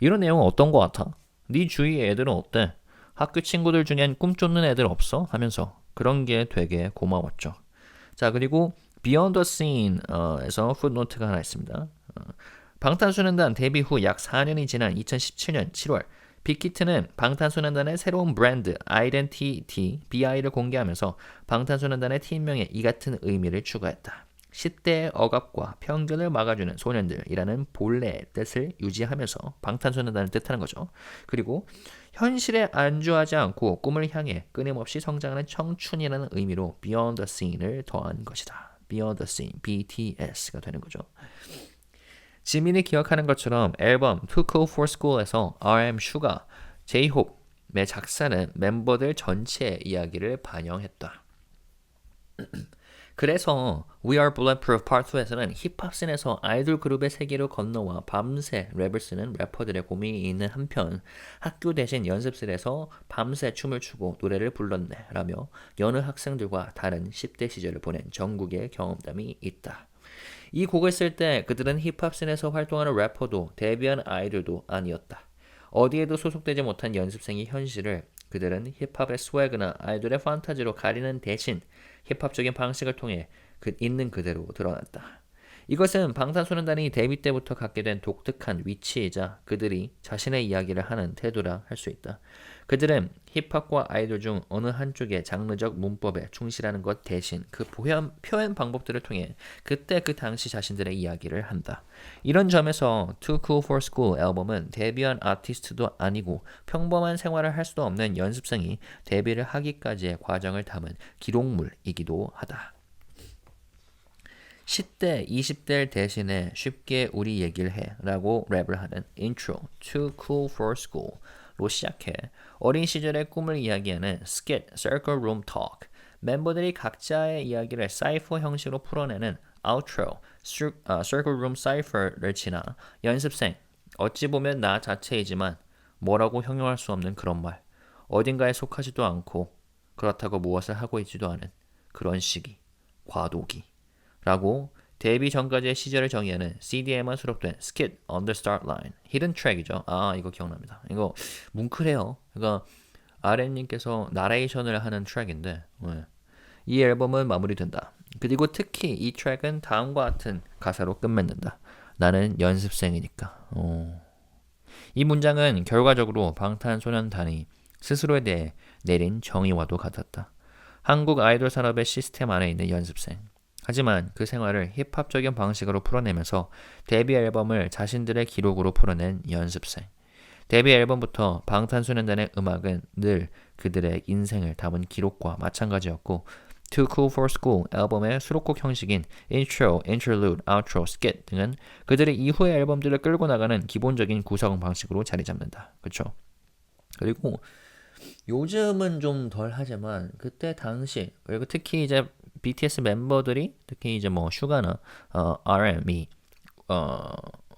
이런 내용은 어떤 거 같아? 네 주위 애들은 어때? 학교 친구들 중엔 꿈 쫓는 애들 없어? 하면서 그런 게 되게 고마웠죠. 자, 그리고 Beyond the Scene에서 풋노트가 하나 있습니다. 방탄소년단 데뷔 후 약 4년이 지난 2017년 7월 빅히트는 방탄소년단의 새로운 브랜드 아이덴티티 BI를 공개하면서 방탄소년단의 팀명에 이 같은 의미를 추가했다. 시대의 억압과 편견을 막아주는 소년들이라는 본래의 뜻을 유지하면서 방탄소년단을 뜻하는 거죠. 그리고 현실에 안주하지 않고 꿈을 향해 끊임없이 성장하는 청춘이라는 의미로 Beyond the Scene을 더한 것이다. Beyond the Scene, BTS가 되는 거죠. 지민이 기억하는 것처럼 앨범 Too Cool for School에서 RM 슈가, J-Hope의 작사는 멤버들 전체의 이야기를 반영했다. 그래서 We Are Bulletproof Part 2에서는 힙합씬에서 아이돌 그룹의 세계로 건너와 밤새 랩을 쓰는 래퍼들의 고민이 있는 한편 학교 대신 연습실에서 밤새 춤을 추고 노래를 불렀네 라며 여느 학생들과 다른 10대 시절을 보낸 정국의 경험담이 있다. 이 곡을 쓸 때 그들은 힙합씬에서 활동하는 래퍼도 데뷔한 아이돌도 아니었다. 어디에도 소속되지 못한 연습생의 현실을 그들은 힙합의 스웨그나 아이돌의 판타지로 가리는 대신 힙합적인 방식을 통해 있는 그대로 드러났다. 이것은 방탄소년단이 데뷔 때부터 갖게 된 독특한 위치이자 그들이 자신의 이야기를 하는 태도라 할 수 있다. 그들은 힙합과 아이돌 중 어느 한쪽의 장르적 문법에 충실하는 것 대신 그 표현 방법들을 통해 그때 그 당시 자신들의 이야기를 한다. 이런 점에서 Too Cool for School 앨범은 데뷔한 아티스트도 아니고 평범한 생활을 할 수도 없는 연습생이 데뷔를 하기까지의 과정을 담은 기록물이기도 하다. 10대, 20대 대신에 쉽게 우리 얘기를 해 라고 랩을 하는 Intro, Too Cool for School로 시작해 어린 시절의 꿈을 이야기하는 Skit, Circle Room Talk, 멤버들이 각자의 이야기를 사이퍼 형식으로 풀어내는 Outro, Circle Room Cypher를 지나 연습생, 어찌 보면 나 자체이지만 뭐라고 형용할 수 없는 그런 말, 어딘가에 속하지도 않고 그렇다고 무엇을 하고 있지도 않은 그런 시기, 과도기 라고 데뷔 전까지의 시절을 정의하는 CD에만 수록된 Skit on the Start Line, 히든 트랙이죠. 아, 이거 기억납니다. 이거 뭉클해요. 그러니까 RM님께서 나레이션을 하는 트랙인데 이 앨범은 마무리된다. 그리고 특히 이 트랙은 다음과 같은 가사로 끝맺는다. 나는 연습생이니까. 이 문장은 결과적으로 방탄소년단이 스스로에 대해 내린 정의와도 같았다. 한국 아이돌 산업의 시스템 안에 있는 연습생. 하지만 그 생활을 힙합적인 방식으로 풀어내면서 데뷔 앨범을 자신들의 기록으로 풀어낸 연습생. 데뷔 앨범부터 방탄소년단의 음악은 늘 그들의 인생을 담은 기록과 마찬가지였고 Too Cool for School 앨범의 수록곡 형식인 Intro, Interlude, Outro, Skit 등은 그들의 이후의 앨범들을 끌고 나가는 기본적인 구성 방식으로 자리 잡는다. 그렇죠? 그리고 요즘은 좀 덜 하지만 그때 당시 그리고 특히 이제 BTS 멤버들이 특히 이제 뭐 슈가나 RM이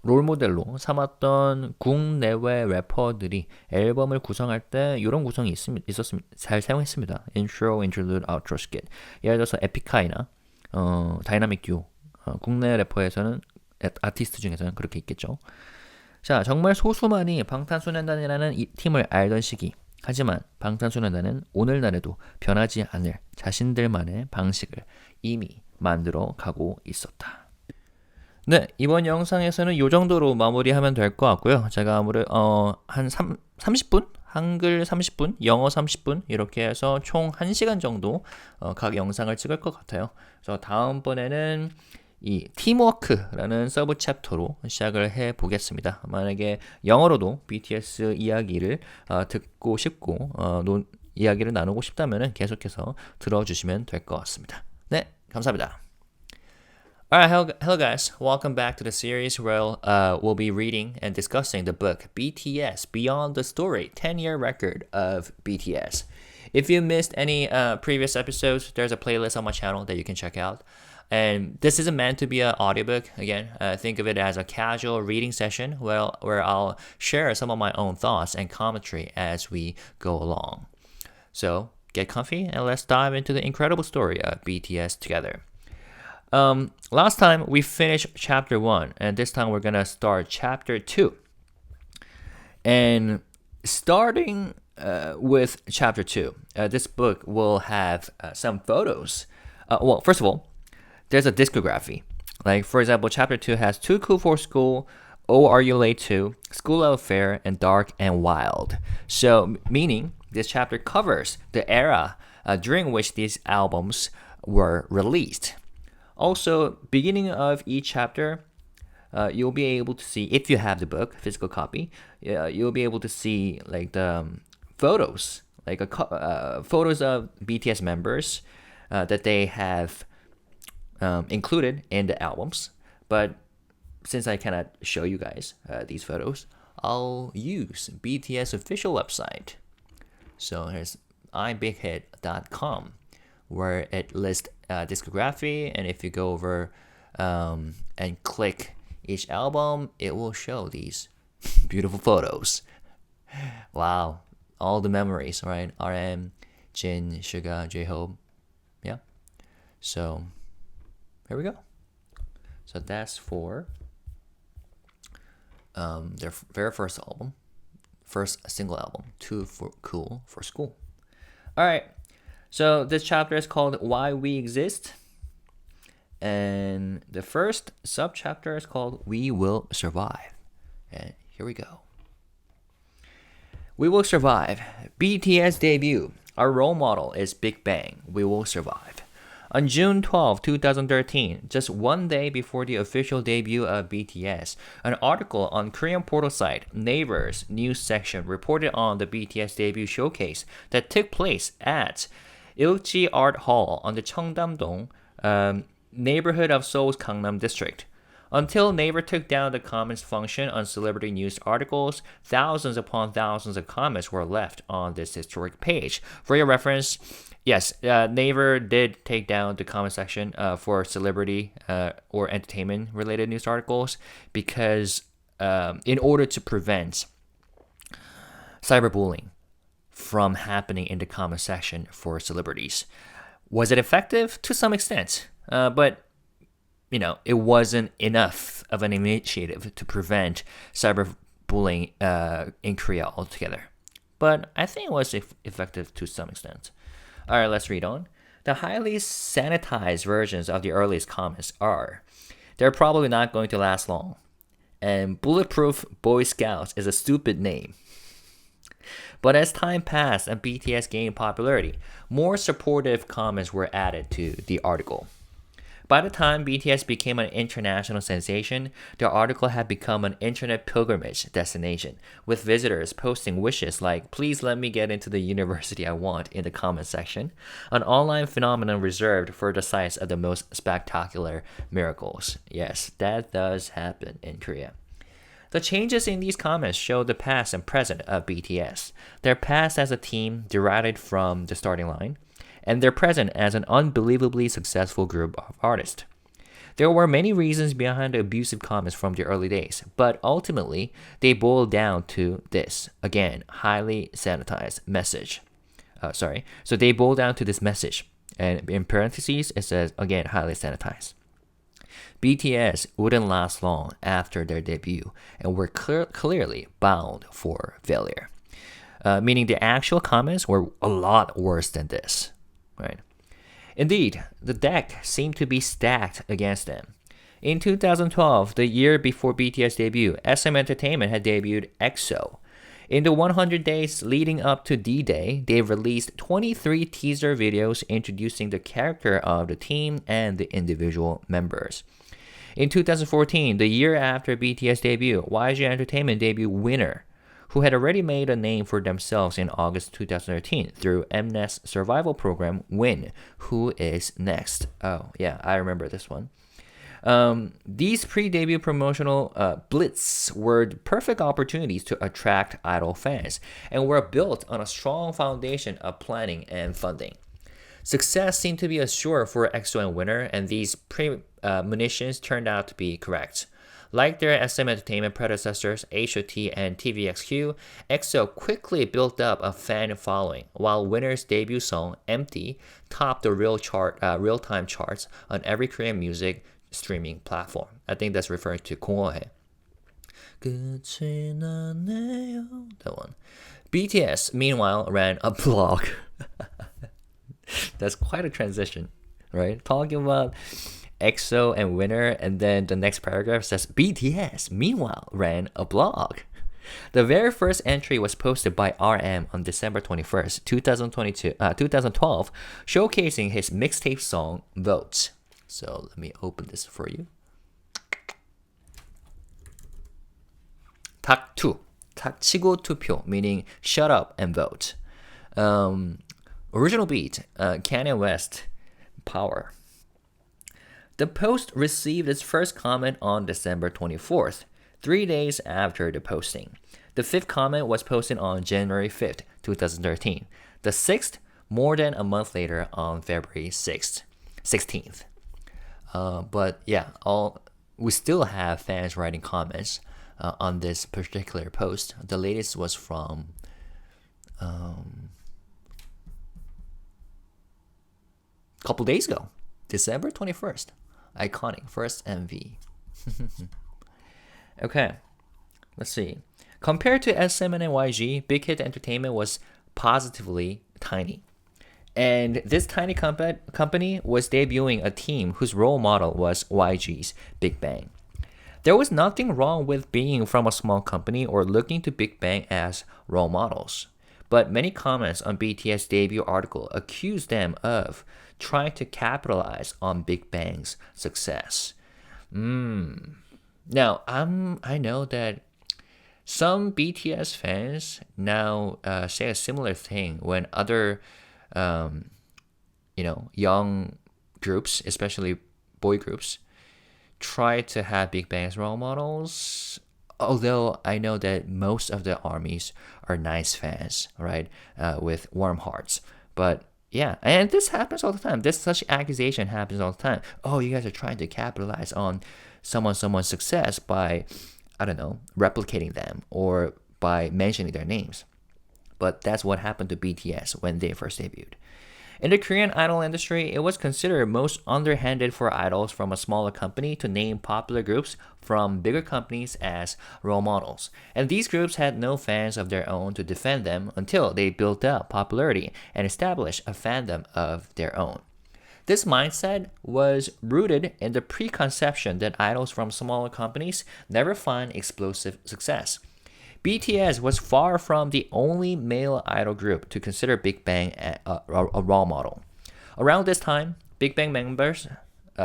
롤모델로 삼았던 국내외 래퍼들이 앨범을 구성할 때 이런 구성이 있었습니다. 잘 사용했습니다. Intro, Interlude, Outro, Skit. 예를 들어서 에픽하이나 다이나믹 듀오 국내 래퍼에서는 아티스트 중에서는 그렇게 있겠죠. 자, 정말 소수만이 방탄소년단이라는 이 팀을 알던 시기. 하지만 방탄소년단은 오늘날에도 변하지 않을 자신들만의 방식을 이미 만들어 가고 있었다. 네, 이번 영상에서는 이 정도로 마무리하면 될 것 같고요. 제가 아무래도 한 30분? 한글 30분, 영어 30분 이렇게 해서 총 1시간 정도 각 영상을 찍을 것 같아요. 그래서 다음번에는 이 팀워크라는 서브 챕터로 시작을 해 보겠습니다. 만약에 영어로도 BTS 이야기를 듣고 싶고 이야기를 나누고 싶다면 계속해서 들어주시면 될 것 같습니다. 네, 감사합니다. Alright, hello guys. Welcome back to the series where we'll be reading and discussing the book BTS Beyond the Story 10-Year Record of BTS. If you missed any previous episodes, there's a playlist on my channel that you can check out. And this isn't meant to be an audiobook. Again, think of it as a casual reading session where I'll share some of my own thoughts and commentary as we go along. So get comfy and let's dive into the incredible story of BTS together. Last time we finished chapter 1, and this time we're gonna start chapter 2. And starting with chapter 2, this book will have some photos. Well, first of all, there's a discography. Like, for example, chapter 2 has Too Cool for School, Oh Are You Late To, School Love Affair, and Dark and Wild. So, meaning this chapter covers the era during which these albums were released. Also, beginning of each chapter, you'll be able to see, if you have the book, physical copy, you'll be able to see like the photos, like photos of BTS members that they have included in the albums. But since I cannot show you guys these photos, I'll use BTS official website. So here's ibighead.com, where it lists discography, and if you go over and click each album, it will show these beautiful photos. Wow, all the memories, right? RM, Jin, Suga, J-Hope, yeah. So here we go. So that's for their very first album, first single album, Too Cool for School. All right. So this chapter is called Why We Exist. And the first subchapter is called We Will Survive. And here we go. We will survive. BTS debut. Our role model is Big Bang. We will survive. On June 12, 2013, just one day before the official debut of BTS, an article on Korean portal site Naver's news section reported on the BTS debut showcase that took place at Ilji Art Hall on the Cheongdam-dong neighborhood of Seoul's Gangnam district. Until Naver took down the comments function on celebrity news articles, thousands upon thousands of comments were left on this historic page. For your reference, yes, Naver did take down the comment section for celebrity or entertainment-related news articles because in order to prevent cyberbullying from happening in the comment section for celebrities. Was it effective? To some extent. But it wasn't enough of an initiative to prevent cyberbullying in Korea altogether. But I think it was effective to some extent. All right, let's read on. The highly sanitized versions of the earliest comments are, they're probably not going to last long. And Bulletproof Boy Scouts is a stupid name. But as time passed and BTS gained popularity, more supportive comments were added to the article. By the time BTS became an international sensation, the article had become an internet pilgrimage destination, with visitors posting wishes like, please let me get into the university I want in the comment section, an online phenomenon reserved for the sites of the most spectacular miracles. Yes, that does happen in Korea. The changes in these comments show the past and present of BTS, their past as a team derided from the starting line, and their present as an unbelievably successful group of artists. There were many reasons behind the abusive comments from the early days, but ultimately, they boiled down to this. Again, highly sanitized message. So they boil down to this message. And in parentheses, it says, again, highly sanitized. BTS wouldn't last long after their debut and were clearly bound for failure. Meaning the actual comments were a lot worse than this, right? Indeed, the deck seemed to be stacked against them. In 2012, the year before BTS debut, SM Entertainment had debuted EXO. In the 100 days leading up to D-Day, they released 23 teaser videos introducing the character of the team and the individual members. In 2014, the year after BTS debut, YG Entertainment debuted Winner, who had already made a name for themselves in August 2013 through Mnet's survival program Win, Who Is Next? Oh, yeah, I remember this one. These pre-debut promotional blitz were perfect opportunities to attract idol fans and were built on a strong foundation of planning and funding. Success seemed to be assured for EXO and Winner, and these premonitions turned out to be correct. Like their SM Entertainment predecessors, HOT and TVXQ, EXO quickly built up a fan following, while Winner's debut song, Empty, topped the real-time charts on every Korean music streaming platform. I think that's referring to 공허해. 끝이 나네요. That one. BTS, meanwhile, ran a blog. That's quite a transition, right? Talking about EXO and Winner, and then the next paragraph says BTS, meanwhile, ran a blog. The very first entry was posted by RM on December 21st, 2012, showcasing his mixtape song, Vote. So let me open this for you. 닥2, 닥치고 투표, meaning shut up and vote. Original beat, Kanye West, Power. The post received its first comment on December 24th, 3 days after the posting. The fifth comment was posted on January 5th, 2013. The sixth, more than a month later on February 16th. But yeah, we still have fans writing comments on this particular post. The latest was from a couple days ago, December 21st. Iconic, first MV. Okay, let's see. Compared to SM and YG, Big Hit Entertainment was positively tiny. And this tiny company was debuting a team whose role model was YG's Big Bang. There was nothing wrong with being from a small company or looking to Big Bang as role models. But many comments on BTS debut article accused them of trying to capitalize on Big Bang's success. Now, I know that some BTS fans now say a similar thing when other young groups, especially boy groups, try to have Big Bang as role models. Although I know that most of the armies are nice fans, right, with warm hearts. But yeah, and this happens all the time. Such accusation happens all the time. Oh, you guys are trying to capitalize on someone's success by, I don't know, replicating them or by mentioning their names. But that's what happened to BTS when they first debuted. In the Korean idol industry, it was considered most underhanded for idols from a smaller company to name popular groups from bigger companies as role models. And these groups had no fans of their own to defend them until they built up popularity and established a fandom of their own. This mindset was rooted in the preconception that idols from smaller companies never find explosive success. BTS was far from the only male idol group to consider Big Bang a role model. Around this time, Big Bang members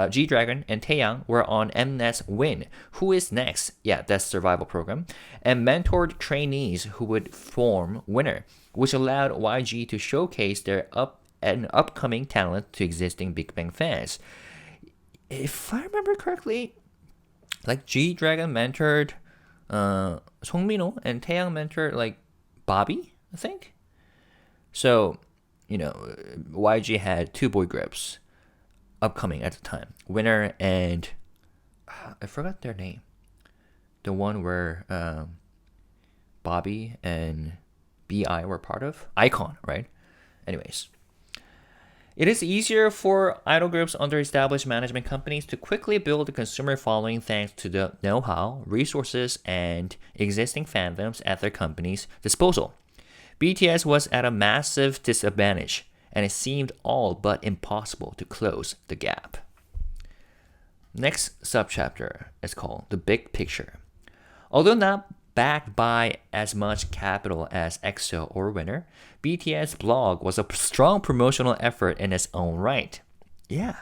G-Dragon and Taeyang were on Mnet's Win, Who Is Next? Yeah, that's survival program, and mentored trainees who would form Winner, which allowed YG to showcase their upcoming talent to existing Big Bang fans. If I remember correctly, like G-Dragon mentored Songminho and Taeyang mentored like Bobby, I think. So, YG had two boy groups upcoming at the time, Winner and I forgot their name. The one where Bobby and BI were part of. Icon, right? Anyways. It is easier for idol groups under established management companies to quickly build a consumer following thanks to the know-how, resources, and existing fandoms at their company's disposal. BTS was at a massive disadvantage, and it seemed all but impossible to close the gap. Next subchapter is called The Big Picture. Although not backed by as much capital as EXO or Winner, BTS blog was a strong promotional effort in its own right. Yeah,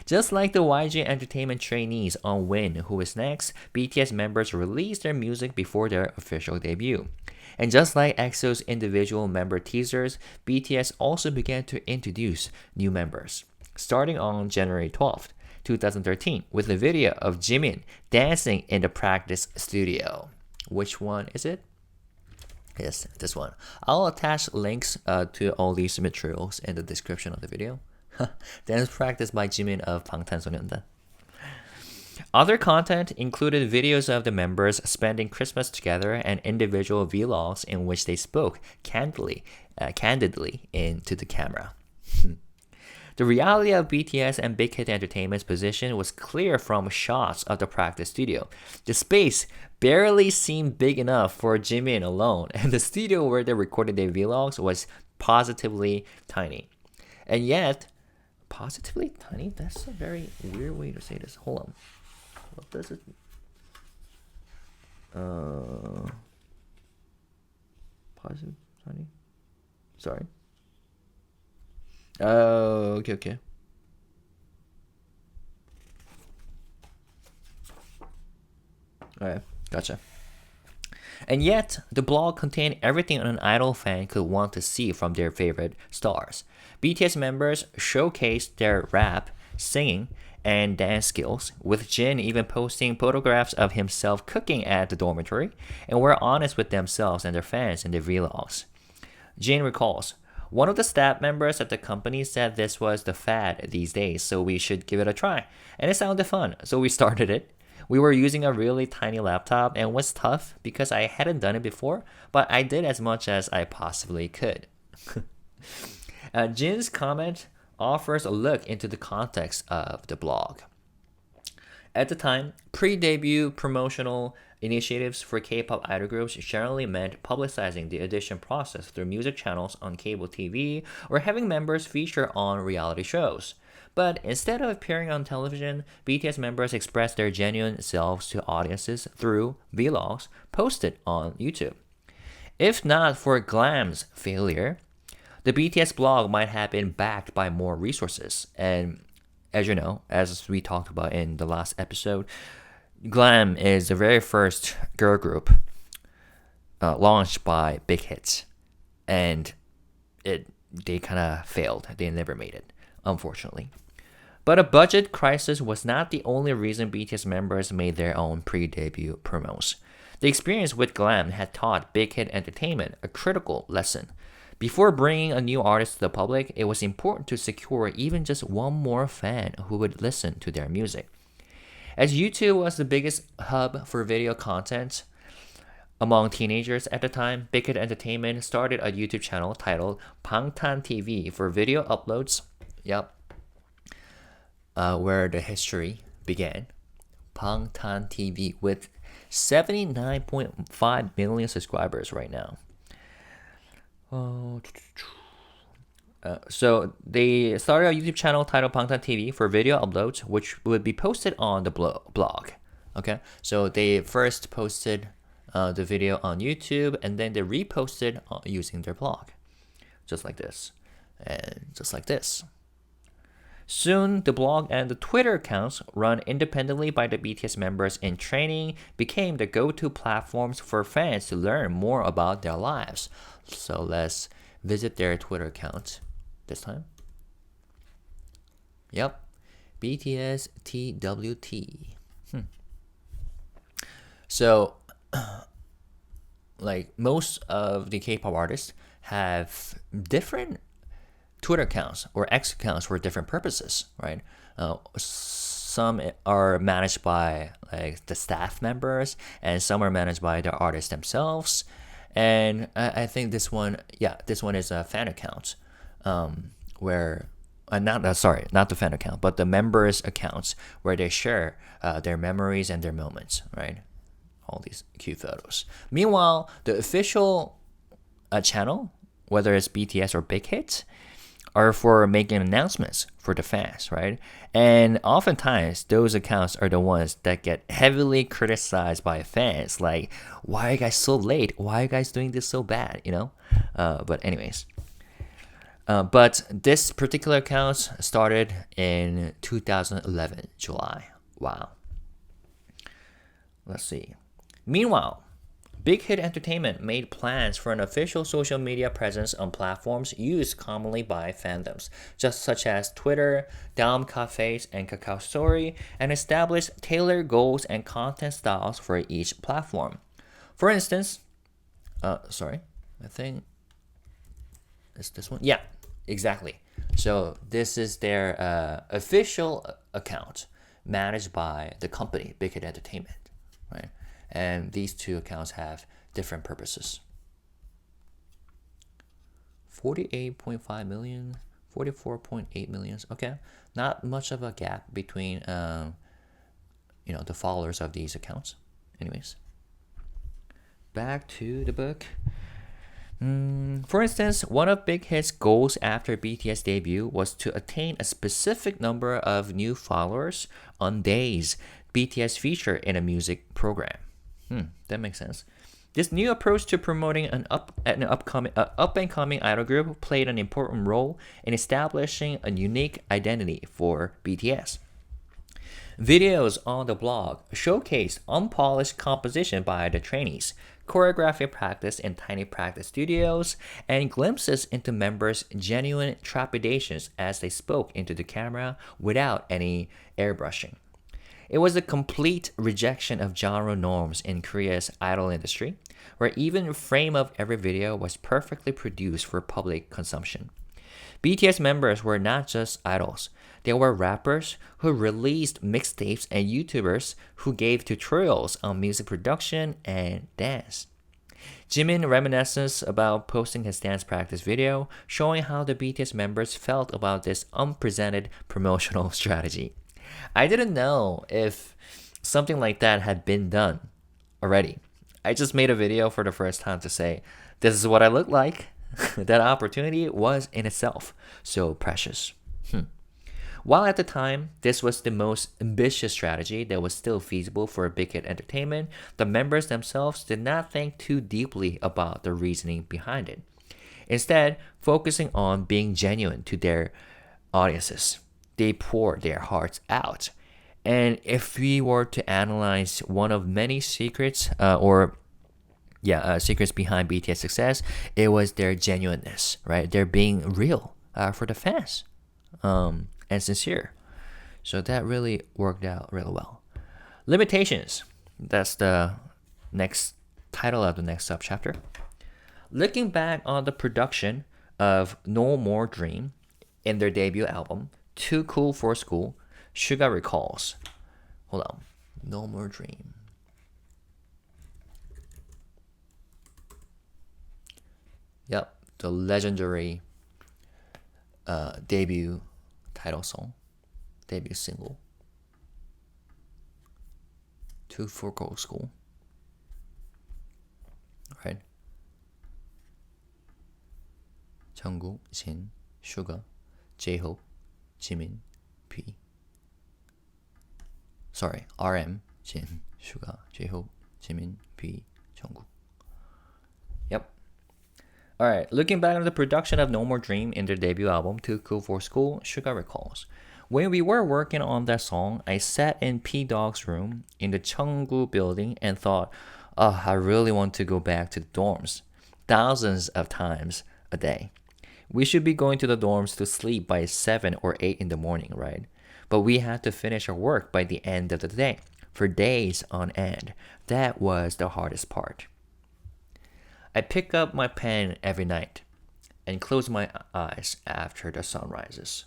just like the YG Entertainment trainees on Win Who Is Next, BTS members released their music before their official debut. And just like EXO's individual member teasers, BTS also began to introduce new members, starting on January 12th, 2013, with a video of Jimin dancing in the practice studio. Which one is it? Yes, this one. I'll attach links to all these materials in the description of the video. Dance practice by Jimin of 방탄소년단. Other content included videos of the members spending Christmas together and individual vlogs in which they spoke candidly into the camera. The reality of BTS and Big Hit Entertainment's position was clear from shots of the practice studio. The space barely seemed big enough for Jimin alone, and the studio where they recorded their vlogs was positively tiny. And yet, positively tiny? That's a very weird way to say this. Hold on. What does it... Positive tiny? Sorry. Okay. Alright, gotcha. And yet, the blog contained everything an idol fan could want to see from their favorite stars. BTS members showcased their rap, singing, and dance skills, with Jin even posting photographs of himself cooking at the dormitory, and were honest with themselves and their fans in their vlogs. Jin recalls, "One of the staff members at the company said this was the fad these days, so we should give it a try. And it sounded fun, so we started it. We were using a really tiny laptop and it was tough because I hadn't done it before, but I did as much as I possibly could." Jin's comment offers a look into the context of the blog. At the time, pre-debut promotional initiatives for K-pop idol groups generally meant publicizing the audition process through music channels on cable TV or having members feature on reality shows. But instead of appearing on television, BTS members expressed their genuine selves to audiences through vlogs posted on YouTube. If not for Glam's failure, the BTS blog might have been backed by more resources. And as you know, as we talked about in the last episode, Glam is the very first girl group launched by Big Hit. And they kind of failed. They never made it, unfortunately. But a budget crisis was not the only reason BTS members made their own pre-debut promos. The experience with Glam had taught Big Hit Entertainment a critical lesson. Before bringing a new artist to the public, it was important to secure even just one more fan who would listen to their music. As YouTube was the biggest hub for video content among teenagers at the time, Big Hit Entertainment started a YouTube channel titled Bangtan TV for video uploads. Where the history began. Bangtan TV with 79.5 million subscribers right now. So they started a YouTube channel titled Bangtan TV for video uploads, which would be posted on the blog. Okay, so they first posted the video on YouTube, and then they reposted using their blog, just like this, and just like this. Soon, the blog and the Twitter accounts run independently by the BTS members in training became the go-to platforms for fans to learn more about their lives. So let's visit their Twitter account this time. Yep, BTS TWT. So, like most of the K-pop artists have different Twitter accounts or X accounts for different purposes, right? Some are managed by like the staff members, and some are managed by the artists themselves. And I think this one is a fan account, where not the fan account, but the members' accounts where they share their memories and their moments, right? All these cute photos. Meanwhile, the official channel, whether it's BTS or Big Hit, are for making announcements for the fans, right? And oftentimes, those accounts are the ones that get heavily criticized by fans. Like, why are you guys so late? Why are you guys doing this so bad? You know? But anyways. But this particular account started in 2011, July. Wow. Let's see. Meanwhile, Big Hit Entertainment made plans for an official social media presence on platforms used commonly by fandoms, just such as Twitter, Daum Cafes, and Kakao Story, and established tailored goals and content styles for each platform. For instance, I think it's this one. Yeah, exactly. So this is their official account managed by the company, Big Hit Entertainment, right? And these two accounts have different purposes. 48.5 million, 44.8 million. Okay, not much of a gap between the followers of these accounts. Anyways, back to the book. For instance, one of Big Hit's goals after BTS debut was to attain a specific number of new followers on days BTS feature in a music program. That makes sense. This new approach to promoting an up-and-coming idol group played an important role in establishing a unique identity for BTS. Videos on the blog showcased unpolished composition by the trainees, choreography practice in tiny practice studios, and glimpses into members' genuine trepidations as they spoke into the camera without any airbrushing. It was a complete rejection of genre norms in Korea's idol industry, where even the frame of every video was perfectly produced for public consumption. BTS members were not just idols. They were rappers who released mixtapes and YouTubers who gave tutorials on music production and dance. Jimin reminisces about posting his dance practice video, showing how the BTS members felt about this unprecedented promotional strategy. I didn't know if something like that had been done already. I just made a video for the first time to say, this is what I look like. That opportunity was in itself so precious. While at the time, this was the most ambitious strategy that was still feasible for Big Hit Entertainment, the members themselves did not think too deeply about the reasoning behind it. Instead, focusing on being genuine to their audiences. They poured their hearts out. And if we were to analyze one of many secrets secrets behind BTS success, it was their genuineness, right? They're being real for the fans and sincere. So that really worked out really well. Limitations. That's the next title of the next subchapter. Looking back on the production of No More Dream in their debut album, Too Cool for School, Suga recalls. Hold on. No More Dream. Yep, the legendary debut title song, debut single. Too for School. Right? 정국, 진, Suga, J-Hope, Jimin, B. Sorry, RM, Jin, Suga, J-Hope, Jimin, B, Jungkook. Yep. Alright, looking back on the production of No More Dream in their debut album, Too Cool for School, Suga recalls. When we were working on that song, I sat in P-Dog's room in the Cheonggu building and thought, I really want to go back to the dorms. Thousands of times a day. We should be going to the dorms to sleep by 7 or 8 in the morning, right? But we had to finish our work by the end of the day, for days on end. That was the hardest part. I pick up my pen every night and close my eyes after the sun rises.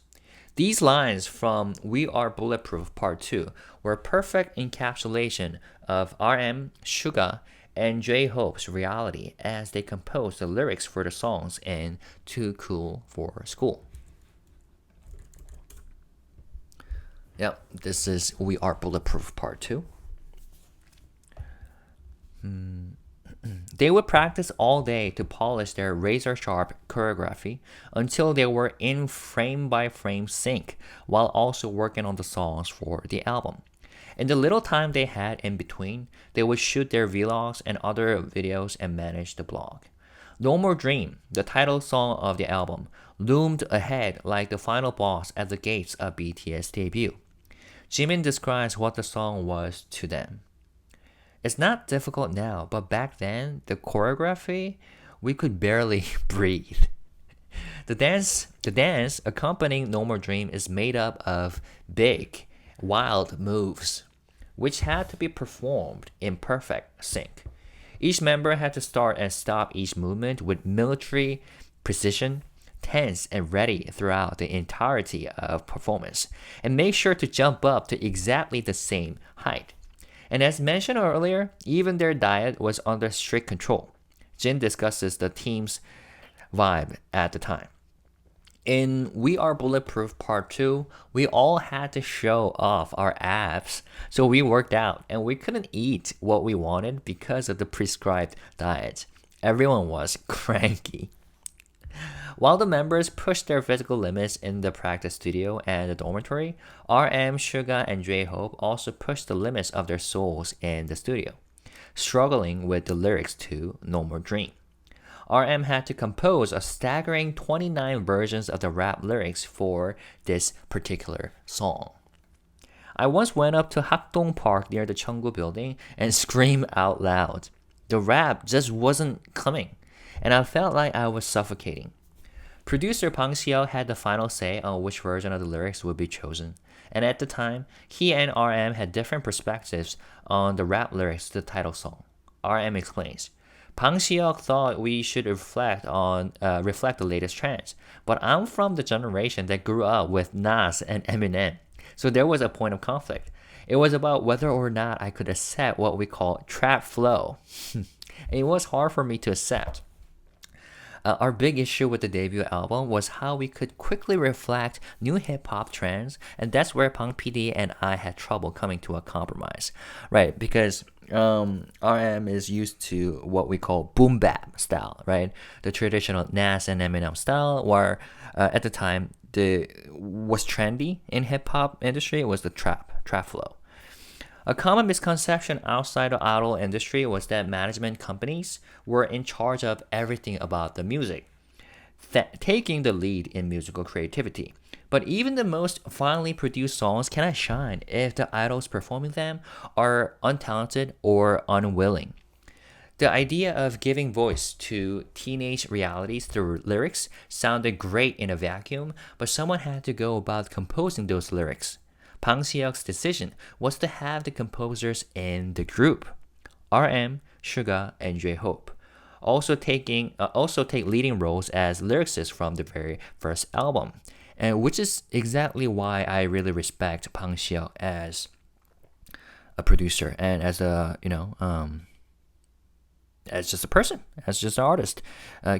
These lines from We Are Bulletproof Part 2 were a perfect encapsulation of RM, Suga, and J-Hope's reality as they composed the lyrics for the songs in Too Cool for School. Yep, this is We Are Bulletproof Part 2. They would practice all day to polish their razor-sharp choreography until they were in frame-by-frame sync while also working on the songs for the album. In the little time they had in between, they would shoot their vlogs and other videos and manage the blog. No More Dream, the title song of the album, loomed ahead like the final boss at the gates of BTS debut. Jimin describes what the song was to them. It's not difficult now, but back then, the choreography, we could barely breathe. The dance accompanying No More Dream is made up of big, wild moves, which had to be performed in perfect sync. Each member had to start and stop each movement with military precision, tense and ready throughout the entirety of performance, and make sure to jump up to exactly the same height. And as mentioned earlier, even their diet was under strict control. Jin discusses the team's vibe at the time. In We Are Bulletproof Part 2, we all had to show off our abs, so we worked out and we couldn't eat what we wanted because of the prescribed diet. Everyone was cranky. While the members pushed their physical limits in the practice studio and the dormitory, RM, Suga, and J-Hope also pushed the limits of their souls in the studio, struggling with the lyrics to No More Dream. RM had to compose a staggering 29 versions of the rap lyrics for this particular song. I once went up to Hakdong Park near the Cheonggu building and screamed out loud. The rap just wasn't coming, and I felt like I was suffocating. Producer Bang Seo had the final say on which version of the lyrics would be chosen, and at the time, he and RM had different perspectives on the rap lyrics to the title song. RM explains, Bang Seo thought we should reflect the latest trends, but I'm from the generation that grew up with Nas and Eminem, so there was a point of conflict. It was about whether or not I could accept what we call trap flow. It was hard for me to accept. Our big issue with the debut album was how we could quickly reflect new hip-hop trends, and that's where Bang PD and I had trouble coming to a compromise, right? Because RM is used to what we call boom bap style, right? The traditional Nas and Eminem style, where at the time was trendy in hip-hop industry was the trap flow. A common misconception outside the idol industry was that management companies were in charge of everything about the music, taking the lead in musical creativity. But even the most finely produced songs cannot shine if the idols performing them are untalented or unwilling. The idea of giving voice to teenage realities through lyrics sounded great in a vacuum, but someone had to go about composing those lyrics. Bang Seok's decision was to have the composers in the group, RM, Suga, and J-Hope, also take leading roles as lyricists from the very first album, and which is exactly why I really respect Bang Seok as a producer and as a as just a person, as just an artist,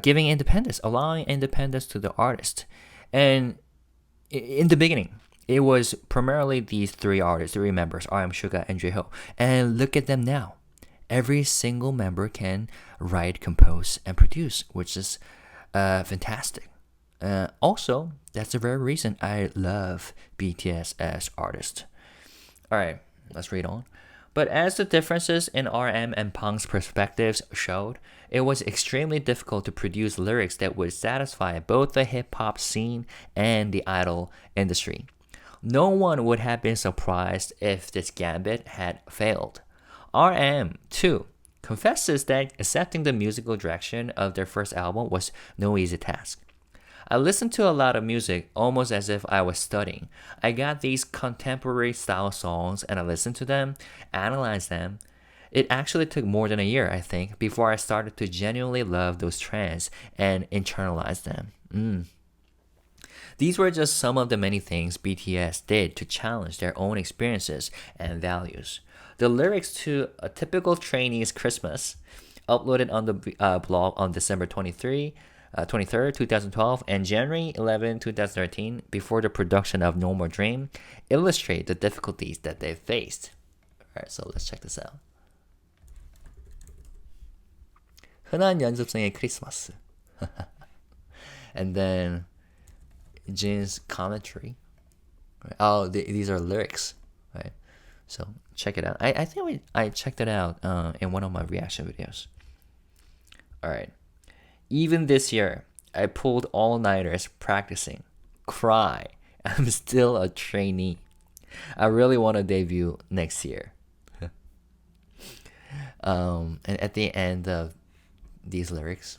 giving independence, allowing independence to the artist, and in the beginning. It was primarily these three members, RM, Suga, and J-Hope. And look at them now. Every single member can write, compose, and produce, which is fantastic. Also, that's the very reason I love BTS as artists. Alright, let's read on. But as the differences in RM and Bang's perspectives showed, it was extremely difficult to produce lyrics that would satisfy both the hip-hop scene and the idol industry. No one would have been surprised if this gambit had failed. RM, too, confesses that accepting the musical direction of their first album was no easy task. I listened to a lot of music almost as if I was studying. I got these contemporary style songs and I listened to them, analyzed them. It actually took more than a year, I think, before I started to genuinely love those trends and internalize them. These were just some of the many things BTS did to challenge their own experiences and values. The lyrics to A Typical Trainee's Christmas, uploaded on the blog on December 23rd, 2012, and January 11, 2013, before the production of No More Dream, illustrate the difficulties that they faced. Alright, so let's check this out. 흔한 연습생의 크리스마스. And then Jin's commentary. Oh, these are lyrics, right? So check it out. I think I checked it out in one of my reaction videos. All right. Even this year, I pulled all-nighters practicing. Cry. I'm still a trainee. I really want to debut next year. And at the end of these lyrics,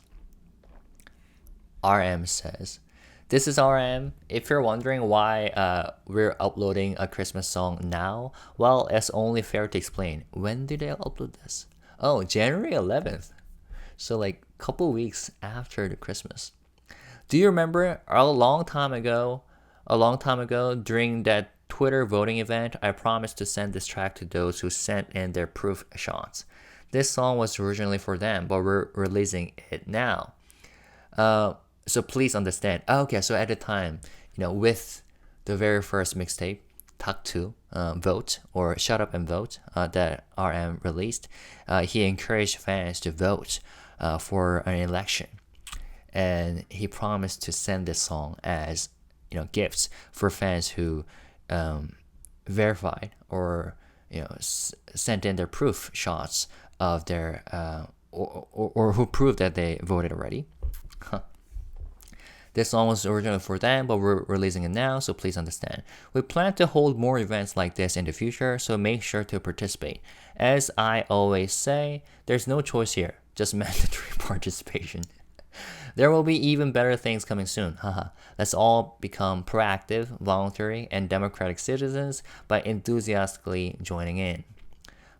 RM says, "This is RM. If you're wondering why we're uploading a Christmas song now, well, it's only fair to explain. When did I upload this? Oh, January 11th. So like a couple weeks after the Christmas. Do you remember a long time ago, during that Twitter voting event, I promised to send this track to those who sent in their proof shots. This song was originally for them, but we're releasing it now. So please understand." Okay, so at the time, with the very first mixtape, Talk 2, Vote, or Shut Up and Vote, that RM released, he encouraged fans to vote for an election. And he promised to send this song as, gifts for fans who verified or, sent in their proof shots of their, or who proved that they voted already. This song was originally for them, but we're releasing it now, so please understand. We plan to hold more events like this in the future, so make sure to participate. As I always say, there's no choice here, just mandatory participation. There will be even better things coming soon. Haha. Let's all become proactive, voluntary, and democratic citizens by enthusiastically joining in.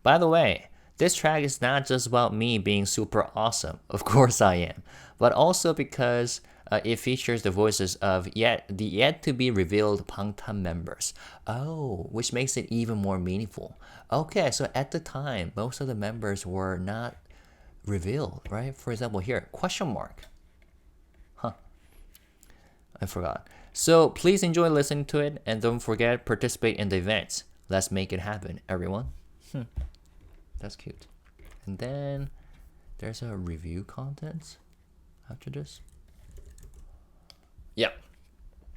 By the way, this track is not just about me being super awesome. Of course I am. But also because it features the voices of the yet to be revealed Bangtan members. Oh, which makes it even more meaningful. Okay, so at the time, most of the members were not revealed, right? For example, here, question mark. I forgot. So please enjoy listening to it, and don't forget, participate in the events. Let's make it happen, everyone. That's cute. And then there's a review contents after this. Yep.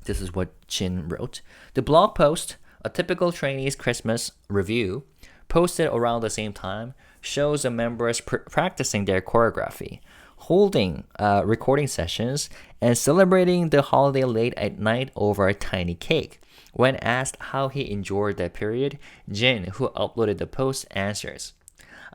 This is what Jin wrote. The blog post, A Typical Trainee's Christmas Review, posted around the same time, shows the members practicing their choreography, holding recording sessions, and celebrating the holiday late at night over a tiny cake. When asked how he enjoyed that period, Jin, who uploaded the post, answers,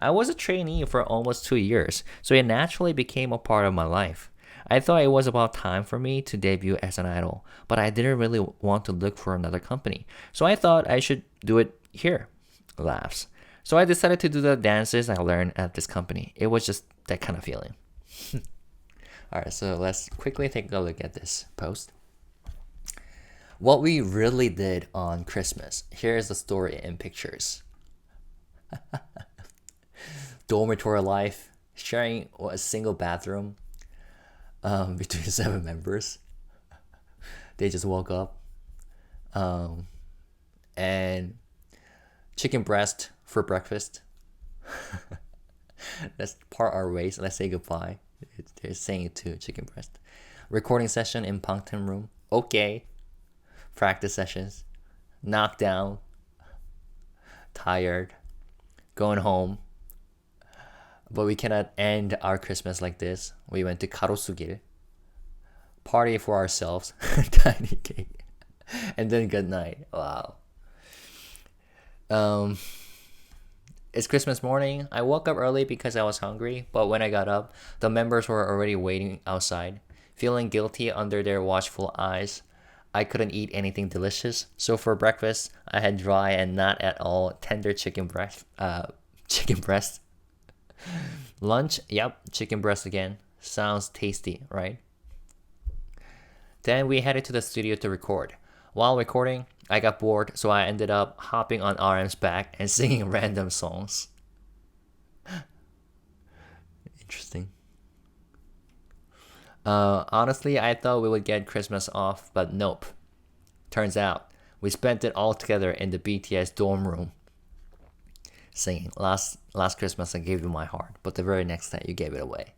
"I was a trainee for almost 2 years, so it naturally became a part of my life. I thought it was about time for me to debut as an idol, but I didn't really want to look for another company, so I thought I should do it here." Laughs. "So I decided to do the dances I learned at this company. It was just that kind of feeling." Alright, so let's quickly take a look at this post. What we really did on Christmas. Here's the story in pictures. Dormitory life, sharing a single bathroom between 7 members. They just woke up. And chicken breast for breakfast. Let's part our ways. Let's say goodbye. They're saying it to chicken breast. Recording session in Bangtan room. Okay. Practice sessions. Knocked down. Tired. Going home. But we cannot end our Christmas like this. We went to Karosugil. Party for ourselves. Tiny cake. And then good night. Wow. It's Christmas morning. I woke up early because I was hungry, but when I got up, the members were already waiting outside. Feeling guilty under their watchful eyes, I couldn't eat anything delicious, so for breakfast, I had dry and not at all tender chicken breast. Lunch, yep, chicken breast again. Sounds tasty, right? Then we headed to the studio to record. While recording, I got bored, so I ended up hopping on RM's back and singing random songs. Interesting. Honestly, I thought we would get Christmas off, but nope. Turns out, we spent it all together in the BTS dorm room. Singing, last Christmas I gave you my heart, but the very next day you gave it away.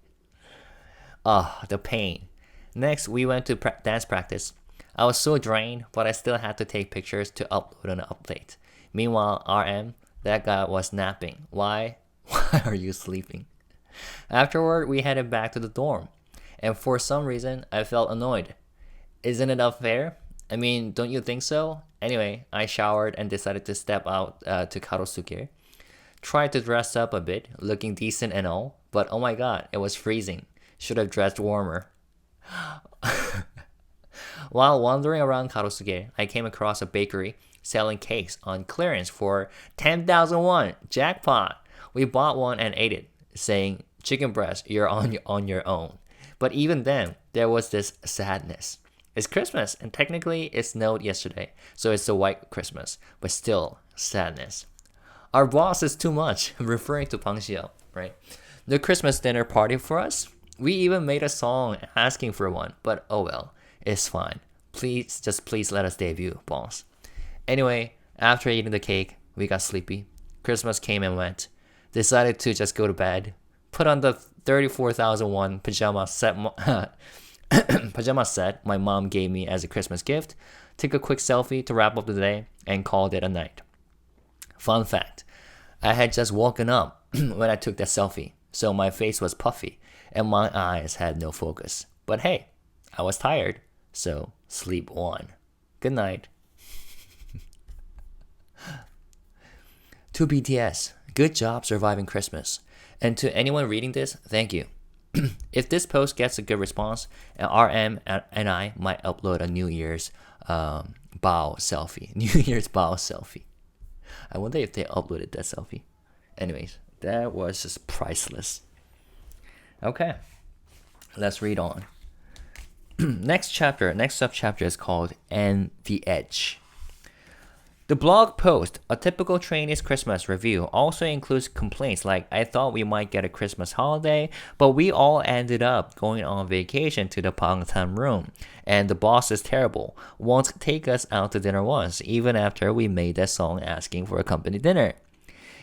The pain. Next, we went to dance practice. I was so drained, but I still had to take pictures to upload an update. Meanwhile, RM, that guy was napping. Why? Why are you sleeping? Afterward, we headed back to the dorm. And for some reason, I felt annoyed. Isn't it unfair? I mean, don't you think so? Anyway, I showered and decided to step out to Karosuke. Tried to dress up a bit, looking decent and all, but oh my god, it was freezing. Should have dressed warmer. While wandering around Karosuke, I came across a bakery selling cakes on clearance for 10,000 won. Jackpot! We bought one and ate it, saying, chicken breast, you're on your own. But even then, there was this sadness. It's Christmas, and technically it snowed yesterday, so it's a white Christmas, but still, sadness. Our boss is too much, referring to Bang Xiao, right? The Christmas dinner party for us? We even made a song asking for one, but oh well, it's fine. Please let us debut, boss. Anyway, after eating the cake, we got sleepy. Christmas came and went. Decided to just go to bed. Put on the 34,001 pajama set my mom gave me as a Christmas gift. Took a quick selfie to wrap up the day and called it a night. Fun fact, I had just woken up when I took that selfie, so my face was puffy and my eyes had no focus. But hey, I was tired, so sleep on. Good night. To BTS, good job surviving Christmas. And to anyone reading this, thank you. If this post gets a good response, RM and I might upload a New Year's bow selfie. New Year's bow selfie. I wonder if they uploaded that selfie. Anyways, that was just priceless. Okay, let's read on. Next subchapter is called And the Edge. The blog post, a typical trainee's Christmas review, also includes complaints like, I thought we might get a Christmas holiday, but we all ended up going on vacation to the Bangtan room, and the boss is terrible, won't take us out to dinner once, even after we made that song asking for a company dinner.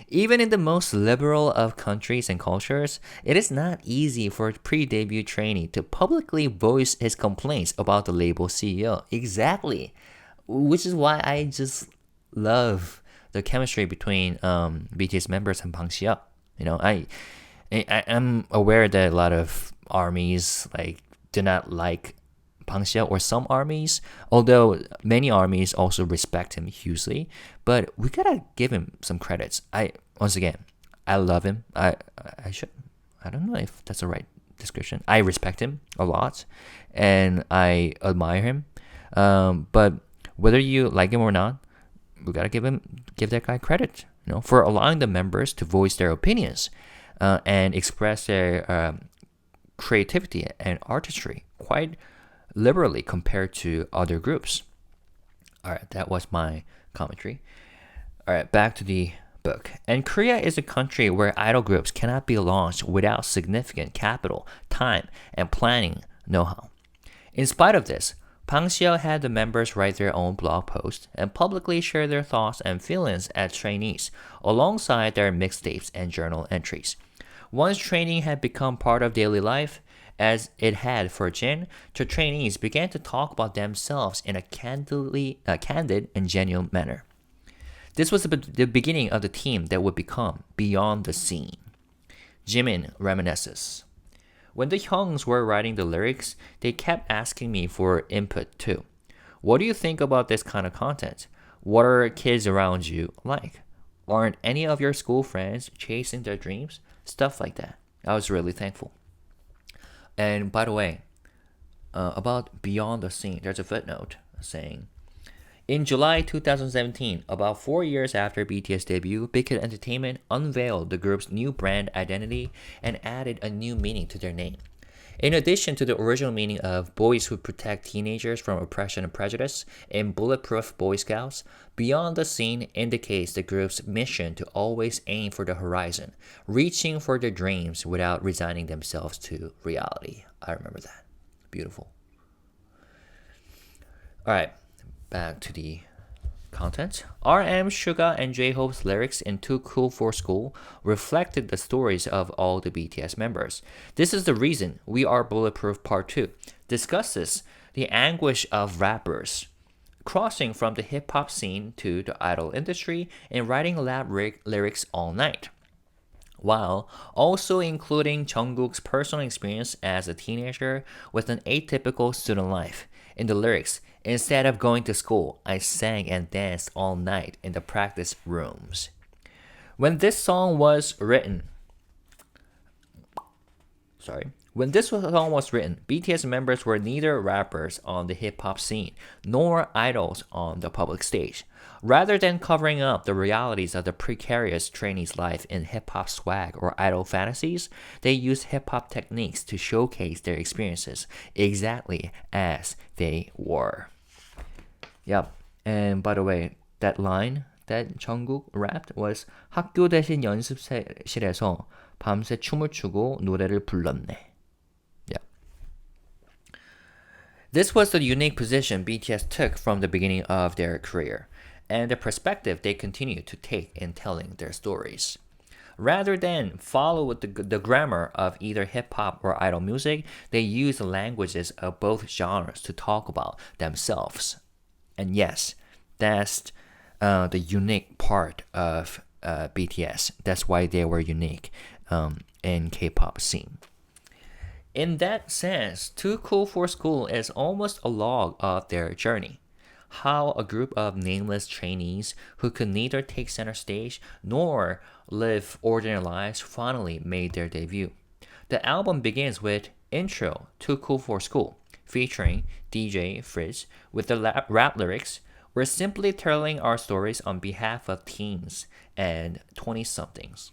Even in the most liberal of countries and cultures, it is not easy for a pre-debut trainee to publicly voice his complaints about the label CEO. Exactly. Which is why I just love the chemistry between BTS members and Bang Xiao. You know, I'm aware that a lot of armies do not like Bang Xiao, or some armies, although many armies also respect him hugely. But we gotta give him some credits. I love him. I don't know if that's the right description. I respect him a lot, and I admire him. But whether you like him or not, we gotta give that guy credit, for allowing the members to voice their opinions and express their creativity and artistry quite liberally compared to other groups. All right, that was my commentary. All right, back to the book. And Korea is a country where idol groups cannot be launched without significant capital, time, and planning know-how. In spite of this, Bang Xiao had the members write their own blog posts and publicly share their thoughts and feelings as trainees, alongside their mixtapes and journal entries. Once training had become part of daily life, as it had for Jin, the trainees began to talk about themselves in a candid and genuine manner. This was the beginning of the team that would become Beyond the Scene. Jimin reminisces. When the Hyungs were writing the lyrics, they kept asking me for input too. What do you think about this kind of content? What are kids around you like? Aren't any of your school friends chasing their dreams? Stuff like that. I was really thankful. And by the way, about Beyond the Scene, there's a footnote saying, in July 2017, about 4 years after BTS debut, Big Hit Entertainment unveiled the group's new brand identity and added a new meaning to their name. In addition to the original meaning of boys who protect teenagers from oppression and prejudice in Bulletproof Boy Scouts, Beyond the Scene indicates the group's mission to always aim for the horizon, reaching for their dreams without resigning themselves to reality. I remember that. Beautiful. Alright, back to the content. RM, Suga, and J-Hope's lyrics in Too Cool for School reflected the stories of all the BTS members. This is the reason We Are Bulletproof Part 2 discusses the anguish of rappers crossing from the hip-hop scene to the idol industry and writing lab lyrics all night, while also including Jungkook's personal experience as a teenager with an atypical student life. In the lyrics, instead of going to school, I sang and danced all night in the practice rooms. When this song was written, BTS members were neither rappers on the hip-hop scene nor idols on the public stage. Rather than covering up the realities of the precarious trainee's life in hip-hop swag or idol fantasies, they used hip-hop techniques to showcase their experiences exactly as they were. Yep. And by the way, that line that Jungkook rapped was 학교 대신 연습실에서 밤새 춤을 추고 노래를 불렀네. Yeah. This was the unique position BTS took from the beginning of their career, and the perspective they continue to take in telling their stories. Rather than follow the grammar of either hip-hop or idol music, they use the languages of both genres to talk about themselves. And yes, that's the unique part of BTS. That's why they were unique in K-pop scene. In that sense, Too Cool for School is almost a log of their journey. How a group of nameless trainees who could neither take center stage nor live ordinary lives finally made their debut. The album begins with Intro, Too Cool for School, featuring DJ Frizz with the rap lyrics. We're simply telling our stories on behalf of teens and 20-somethings.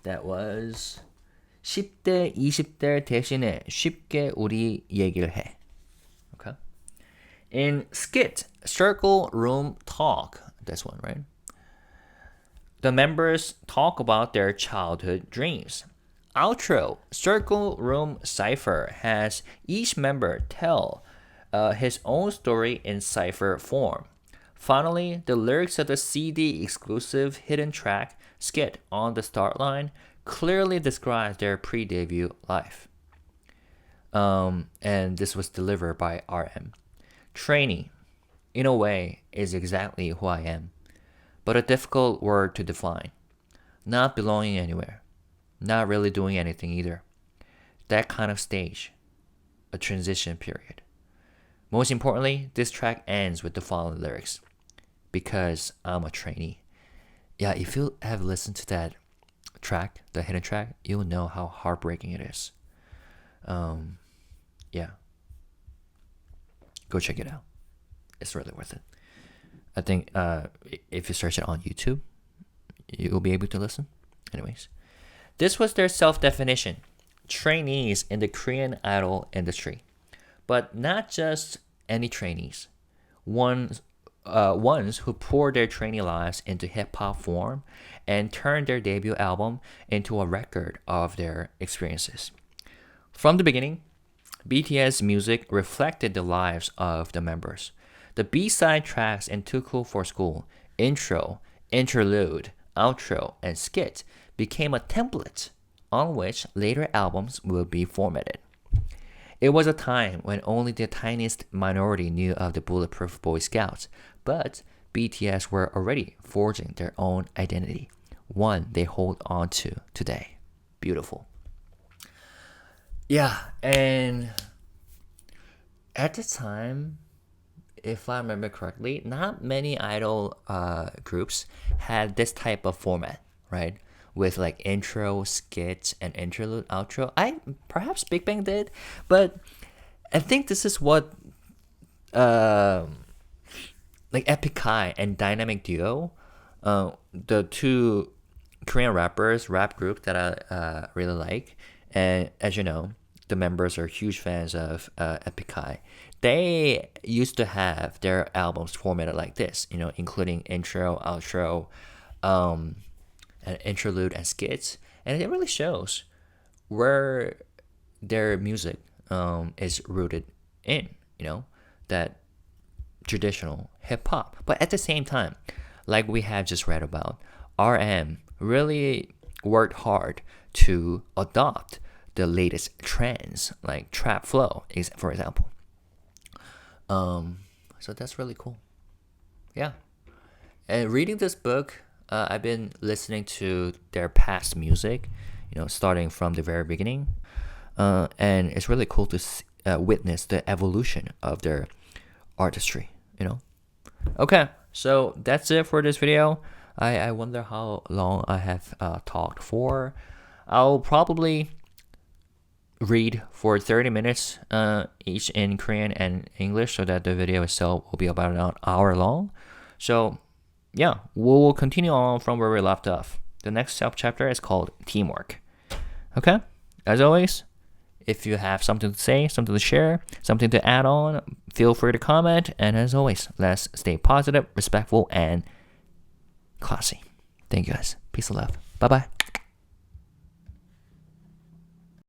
That was 10대, 20대 대신에 쉽게 우리 얘기를 해. Okay. In Skit, Circle Room Talk, that's one, right? The members talk about their childhood dreams. Outro, Circle Room Cypher, has each member tell his own story in cipher form. Finally, the lyrics of the CD exclusive hidden track, Skit on the Start Line, clearly describes their pre-debut life. And this was delivered by RM. Trainee, in a way, is exactly who I am, but a difficult word to define. Not belonging anywhere. Not really doing anything either. That kind of stage. A transition period. Most importantly, this track ends with the following lyrics. Because I'm a trainee. Yeah, if you have listened to that track, the hidden track, you'll know how heartbreaking it is. Yeah. Go check it out. It's really worth it. I think if you search it on YouTube, you'll be able to listen. Anyways. This was their self-definition. Trainees in the Korean idol industry. But not just any trainees. Ones who poured their trainee lives into hip-hop form and turned their debut album into a record of their experiences. From the beginning, BTS music reflected the lives of the members. The B-side tracks in Too Cool for School, Intro, Interlude, Outro, and Skit became a template on which later albums will be formatted. It was a time when only the tiniest minority knew of the Bulletproof Boy Scouts, but BTS were already forging their own identity, one they hold on to today. Beautiful. Yeah, and at the time, if I remember correctly, not many idol groups had this type of format, right? With like intro, skits, and interlude, outro. Perhaps Big Bang did, but I think this is what like Epic High and Dynamic Duo, the two Korean rap group that I really like, And as you know, the members are huge fans of Epic High. They used to have their albums formatted like this, including intro, outro, an interlude, and skits. And it really shows where their music is rooted in, that traditional hip hop. But at the same time, like we have just read about, RM really worked hard to adopt the latest trends, like trap flow, for example. So that's really cool. Yeah. And reading this book, I've been listening to their past music, starting from the very beginning. And it's really cool to witness the evolution of their artistry, Okay, so that's it for this video. I wonder how long I have talked for. I'll probably read for 30 minutes each in Korean and English, so that the video itself will be about an hour long. So yeah, we'll continue on from where we left off. The next chapter is called Teamwork. Okay, as always, if you have something to say, something to share, something to add on, feel free to comment. And as always, let's stay positive, respectful, and classy. Thank you guys. Peace and love. Bye bye.